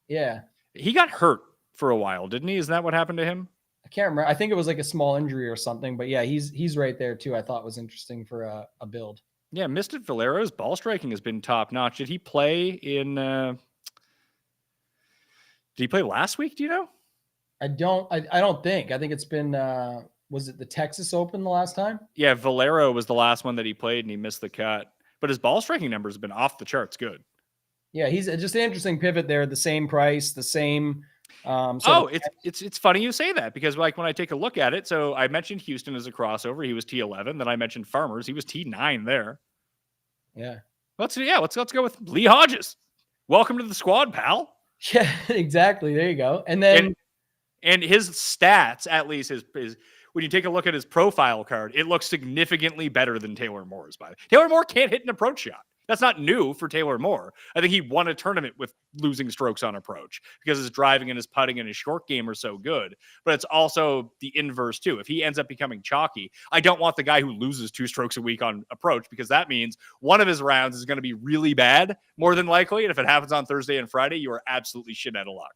Yeah. He got hurt for a while, didn't he? Isn't that what happened to him? I can't remember. I think it was like a small injury or something, but yeah, he's right there too. I thought was interesting for a build. Yeah, Misted Valero's ball striking has been top notch. Did he play in did he play last week? Do you know? I don't think. I think it's been was it the Texas Open the last time? Yeah, Valero was the last one that he played and he missed the cut. But his ball striking numbers have been off the charts good. Yeah, he's just an interesting pivot there. The same price, the same. It's funny you say that, because like when I take a look at it, so I mentioned Houston as a crossover. He was T11. Then I mentioned Farmers. He was T9 there. Yeah. Let's go with Lee Hodges. Welcome to the squad, pal. Yeah, exactly. There you go. And then and his stats, at least his when you take a look at his profile card, it looks significantly better than Taylor Moore's. Taylor Moore can't hit an approach shot. That's not new for Taylor Moore. I think he won a tournament with losing strokes on approach because his driving and his putting and his short game are so good. But it's also the inverse too. If he ends up becoming chalky, I don't want the guy who loses 2 strokes a week on approach, because that means one of his rounds is going to be really bad, more than likely. And if it happens on Thursday and Friday, you are absolutely shit out of luck.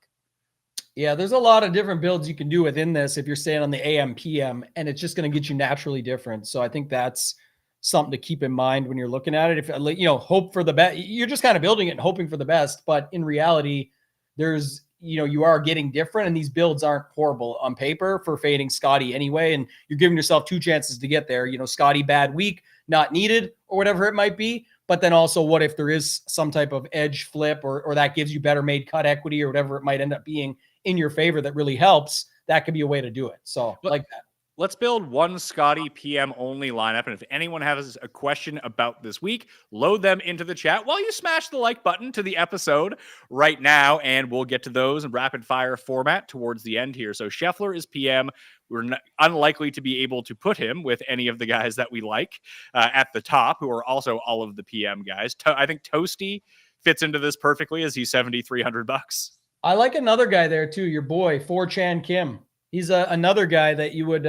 Yeah, there's a lot of different builds you can do within this if you're staying on the AM, PM, and it's just going to get you naturally different. So I think that's something to keep in mind when you're looking at it. If hope for the best, you're just kind of building it and hoping for the best. But in reality, there's, you are getting different, and these builds aren't horrible on paper for fading Scotty anyway. And you're giving yourself 2 chances to get there. Scotty bad week, not needed, or whatever it might be. But then also, what if there is some type of edge flip or that gives you better made cut equity or whatever it might end up being in your favor that really helps? That could be a way to do it. So like that. Let's build one Scotty PM only lineup. And if anyone has a question about this week, load them into the chat while you smash the like button to the episode right now. And we'll get to those in rapid fire format towards the end here. So Scheffler is PM. We're unlikely to be able to put him with any of the guys that we like at the top, who are also all of the PM guys. I think Toasty fits into this perfectly, as he's $7,300. I like another guy there too. Your boy, 4chan Kim. He's another guy that you would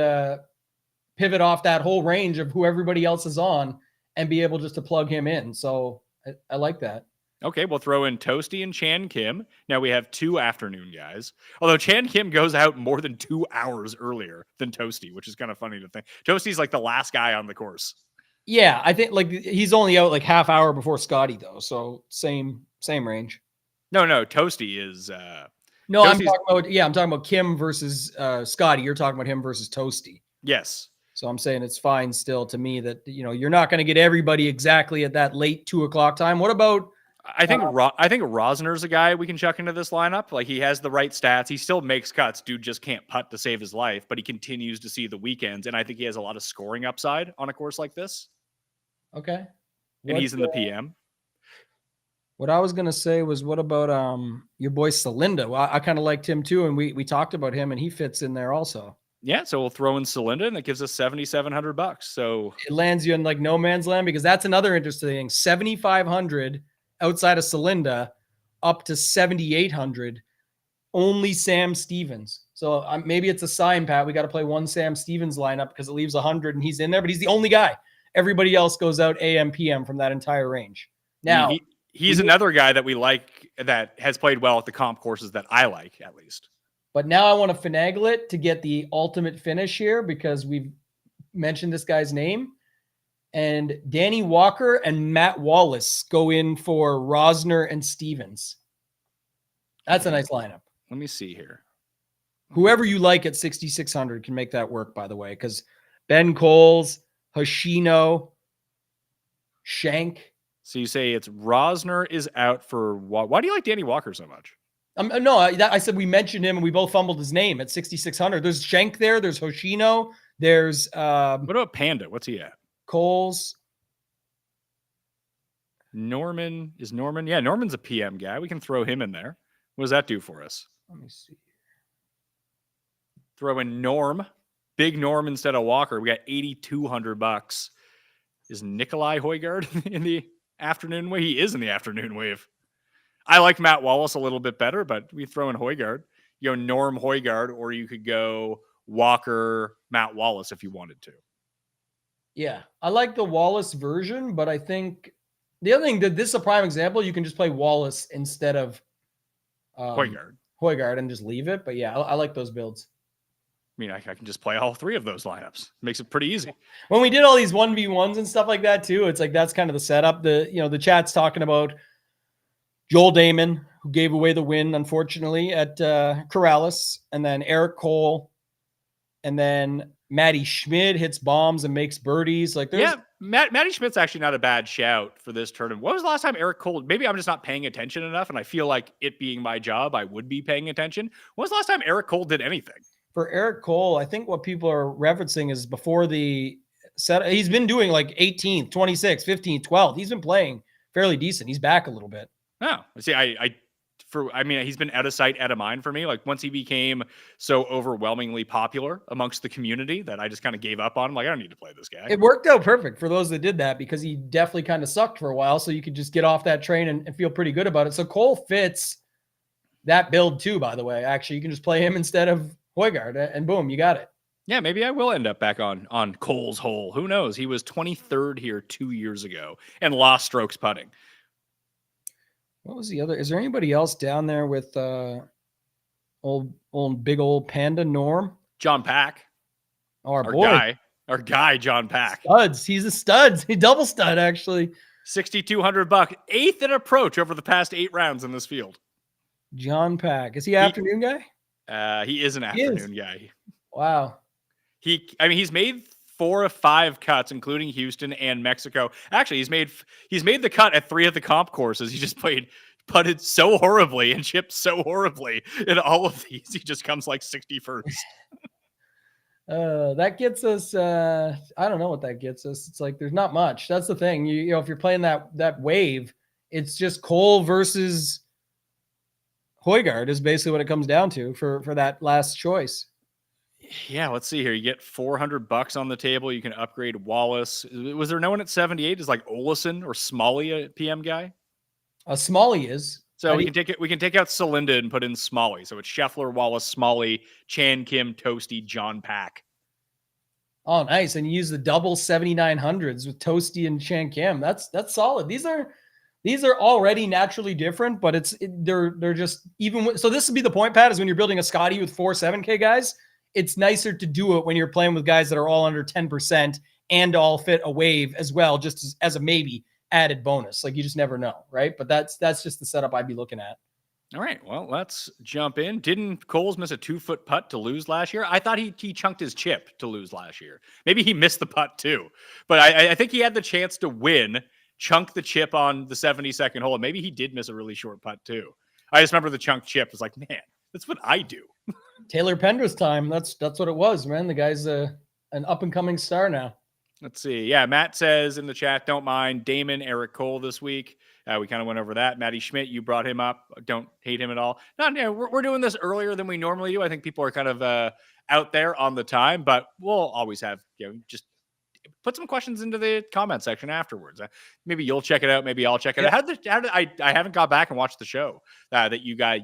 pivot off that whole range of who everybody else is on and be able just to plug him in. So I like that. Okay, we'll throw in Toasty and Chan Kim. Now we have 2 afternoon guys. Although Chan Kim goes out more than 2 hours earlier than Toasty, which is kind of funny to think. Toasty's like the last guy on the course. Yeah, I think like he's only out like half hour before Scotty though. So same range. No, Toasty is No, I'm talking about Kim versus Scotty. You're talking about him versus Toasty. Yes. So I'm saying it's fine still to me that, you're not going to get everybody exactly at that late 2:00 time. What about? I think Rosner's a guy we can chuck into this lineup. Like, he has the right stats. He still makes cuts. Dude just can't putt to save his life, but he continues to see the weekends. And I think he has a lot of scoring upside on a course like this. Okay. And he's in the PM. What I was going to say was, what about your boy Salinda? Well, I kind of liked him too. And we talked about him and he fits in there also. Yeah. So we'll throw in Salinda and that gives us $7,700. So it lands you in like no man's land, because that's another interesting thing. 7,500 outside of Salinda. up to 7,800, only Sam Stevens. So maybe it's a sign, Pat. We got to play one Sam Stevens lineup because it leaves 100 and he's in there, but he's the only guy. Everybody else goes out AM, PM from that entire range. Now, he's another guy that we like that has played well at the comp courses that I like, at least. But now I want to finagle it to get the ultimate finish here because we've mentioned this guy's name. And Danny Walker and Matt Wallace go in for Rosner and Stevens. That's a nice lineup. Let me see here. Whoever you like at 6,600 can make that work, by the way, because Ben Coles, Hoshino, Shank. So you say it's Rosner is out for what? Why do you like Danny Walker so much? No, I said we mentioned him and we both fumbled his name at 6,600. There's Shank there. There's Hoshino. There's what about Panda? What's he at? Coles. Norman. Is Norman? Yeah, Norman's a PM guy. We can throw him in there. What does that do for us? Let me see. Throw in Norm. Big Norm instead of Walker. We got $8,200. Is Nikolai Højgaard in the afternoon wave? He is in the afternoon wave. I like Matt Wallace a little bit better, but we throw in Højgaard. You go Norm Højgaard, or you could go Walker, Matt Wallace if you wanted to. Yeah, I like the Wallace version, but I think the other thing that this is a prime example, you can just play Wallace instead of Højgaard and just leave it. But yeah, I like those builds. I mean, I can just play all three of those lineups. Makes it pretty easy. When we did all these 1v1s and stuff like that too, it's like that's kind of the setup. The chat's talking about Joel Damon, who gave away the win, unfortunately, at Corrales, and then Eric Cole, and then Matty Schmidt hits bombs and makes birdies. Matty Schmidt's actually not a bad shout for this tournament. When was the last time Eric Cole? Maybe I'm just not paying attention enough, and I feel like it being my job, I would be paying attention. When was the last time Eric Cole did anything? For Eric Cole, I think what people are referencing is before the set. He's been doing like 18th, 26th, 15th, 12th. He's been playing fairly decent. He's back a little bit. Oh, see, he's been out of sight, out of mind for me. Like once he became so overwhelmingly popular amongst the community that I just kind of gave up on him. Like, I don't need to play this guy. It worked out perfect for those that did that because he definitely kind of sucked for a while. So you could just get off that train and feel pretty good about it. So Cole fits that build too, by the way. Actually, you can just play him instead of Højgaard and boom, you got it. Yeah, maybe I will end up back on Cole's hole. Who knows? He was 23rd here 2 years ago and lost strokes putting. What was the other? Is there anybody else down there with big old Panda Norm? John Pack. Oh, our guy, John Pack. Studs. He's a stud. He double stud, actually. $6,200. Eighth in approach over the past 8 rounds in this field. John Pack. Is he afternoon guy? He is an afternoon guy. Wow. He's made 4 of 5 cuts, including Houston and Mexico. Actually, he's made the cut at 3 of the comp courses. He just putted so horribly and chipped so horribly in all of these. He just comes like 61st. That gets us. I don't know what that gets us. It's like there's not much. That's the thing. You know, if you're playing that wave, it's just Cole versus Højgaard is basically what it comes down to for that last choice. Yeah, let's see here. You get $400 on the table. You can upgrade Wallace. Was there no one at 78? Is like Olesen or Smalley a PM guy? Smalley is. So we can take out Celinda and put in Smalley. So it's Scheffler, Wallace, Smalley, Chan Kim, Toasty, John Pack. Oh, nice. And you use the double 7,900s with Toasty and Chan Kim. That's solid. These are already naturally different, but they're just even. So this would be the point, Pat, is when you're building a Scotty with 4 7K guys, it's nicer to do it when you're playing with guys that are all under 10% and all fit a wave as well, just as a maybe added bonus. Like you just never know, right? But that's just the setup I'd be looking at. All right, well, let's jump in. Didn't Coles miss a 2-foot putt to lose last year? I thought he chunked his chip to lose last year. Maybe he missed the putt too, but I think he had the chance to win, chunk the chip on the 72nd hole. And maybe he did miss a really short putt too. I just remember the chunk chip was like, man, that's what I do. Taylor Pender's time. That's what it was, man. The guy's an up and coming star now. Let's see. Yeah, Matt says in the chat, don't mind Damon, Eric Cole this week. We kind of went over that. Matty Schmidt, you brought him up. Don't hate him at all. We're doing this earlier than we normally do. I think people are kind of out there on the time, but we'll always have just put some questions into the comment section afterwards. Maybe you'll check it out. Maybe I'll check it out. How did I haven't got back and watched the show that you guys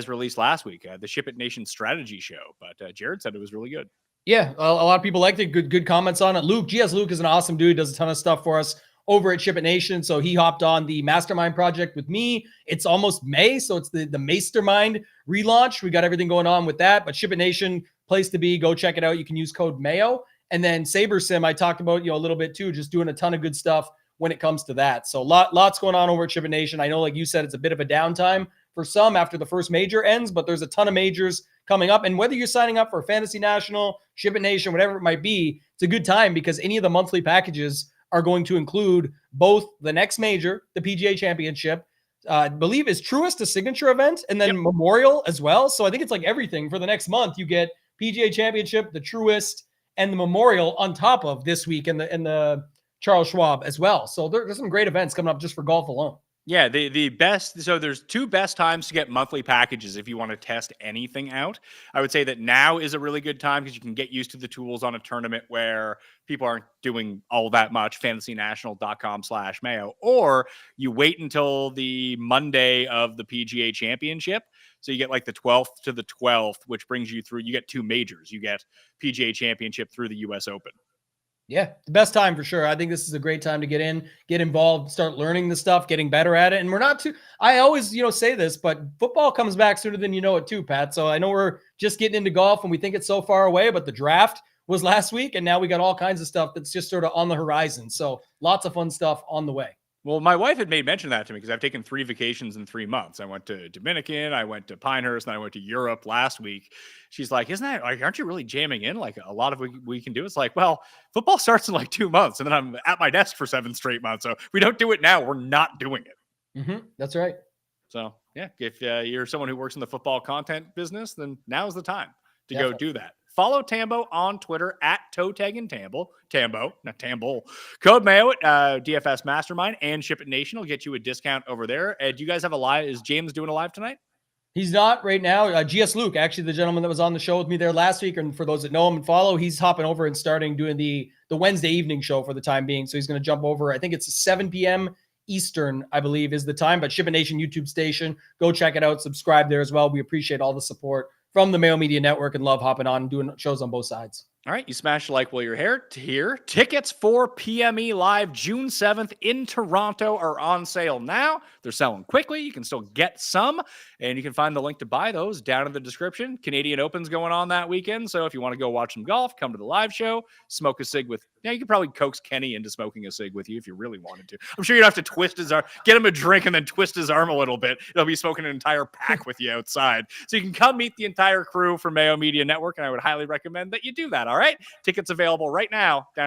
released last week, the Ship It Nation strategy show. But Jared said it was really good. Yeah, a lot of people liked it. Good comments on it. Luke is an awesome dude. Does a ton of stuff for us over at Ship It Nation. So he hopped on the mastermind project with me. It's almost May, so it's the mastermind relaunch. We got everything going on with that. But Ship It Nation, place to be. Go check it out. You can use code Mayo. And then Saber Sim, I talked about a little bit too, just doing a ton of good stuff when it comes to that. So lots going on over at Ship It Nation. I know, like you said, it's a bit of a downtime for some after the first major ends, but there's a ton of majors coming up. And whether you're signing up for Fantasy National, Ship It Nation, whatever it might be, it's a good time because any of the monthly packages are going to include both the next major, the PGA Championship, I believe is Truist, a signature event, and then Memorial as well. So I think it's like everything for the next month. You get PGA Championship, the Truist, and the Memorial on top of this week and the Charles Schwab as well. So there's some great events coming up just for golf alone. Yeah, the best. So there's two best times to get monthly packages if you want to test anything out. I would say that now is a really good time because you can get used to the tools on a tournament where people aren't doing all that much. FantasyNational.com/Mayo, or you wait until the Monday of the PGA Championship. So you get like the 12th to the 12th, which brings you through. You get two majors. You get PGA Championship through the U.S. Open. Yeah, the best time for sure. I think this is a great time to get involved, start learning the stuff, getting better at it. And we're not too, I always, say this, but football comes back sooner than you know it too, Pat. So I know we're just getting into golf and we think it's so far away, but the draft was last week and now we got all kinds of stuff that's just sort of on the horizon. So lots of fun stuff on the way. Well, my wife had made mention of that to me because I've taken 3 vacations in 3 months. I went to Dominican, I went to Pinehurst, and I went to Europe last week. She's like, aren't you really jamming in like a lot of we can do? It's like, well, football starts in like 2 months and then I'm at my desk for 7 straight months. So if we don't do it now, we're not doing it. Mm-hmm. That's right. So yeah, if you're someone who works in the football content business, then now's the time to go do that. Follow Tambo on Twitter at ToeTaggingTambo. Tambo, not Tambol. Code Mayo at DFS Mastermind and Ship It Nation will get you a discount over there. Do you guys have a live? Is James doing a live tonight? He's not right now. GS Luke, actually the gentleman that was on the show with me there last week, and for those that know him and follow, he's hopping over and starting doing the Wednesday evening show for the time being. So he's going to jump over. I think it's 7 p.m. Eastern, I believe, is the time. But Ship It Nation YouTube station, go check it out. Subscribe there as well. We appreciate all the support from the Mayo Media Network and love hopping on and doing shows on both sides. All right, you smash the like while you're here. Tickets for PME Live June 7th in Toronto are on sale now. They're selling quickly. You can still get some, and you can find the link to buy those down in the description. Canadian Open's going on that weekend, so if you want to go watch some golf, come to the live show, smoke a cig with... Yeah, you could probably coax Kenny into smoking a cig with you if you really wanted to. I'm sure you'd have to twist his arm, get him a drink, and then twist his arm a little bit. He'll be smoking an entire pack with you outside. So you can come meet the entire crew from Mayo Media Network, and I would highly recommend that you do that, all right? Tickets available right now.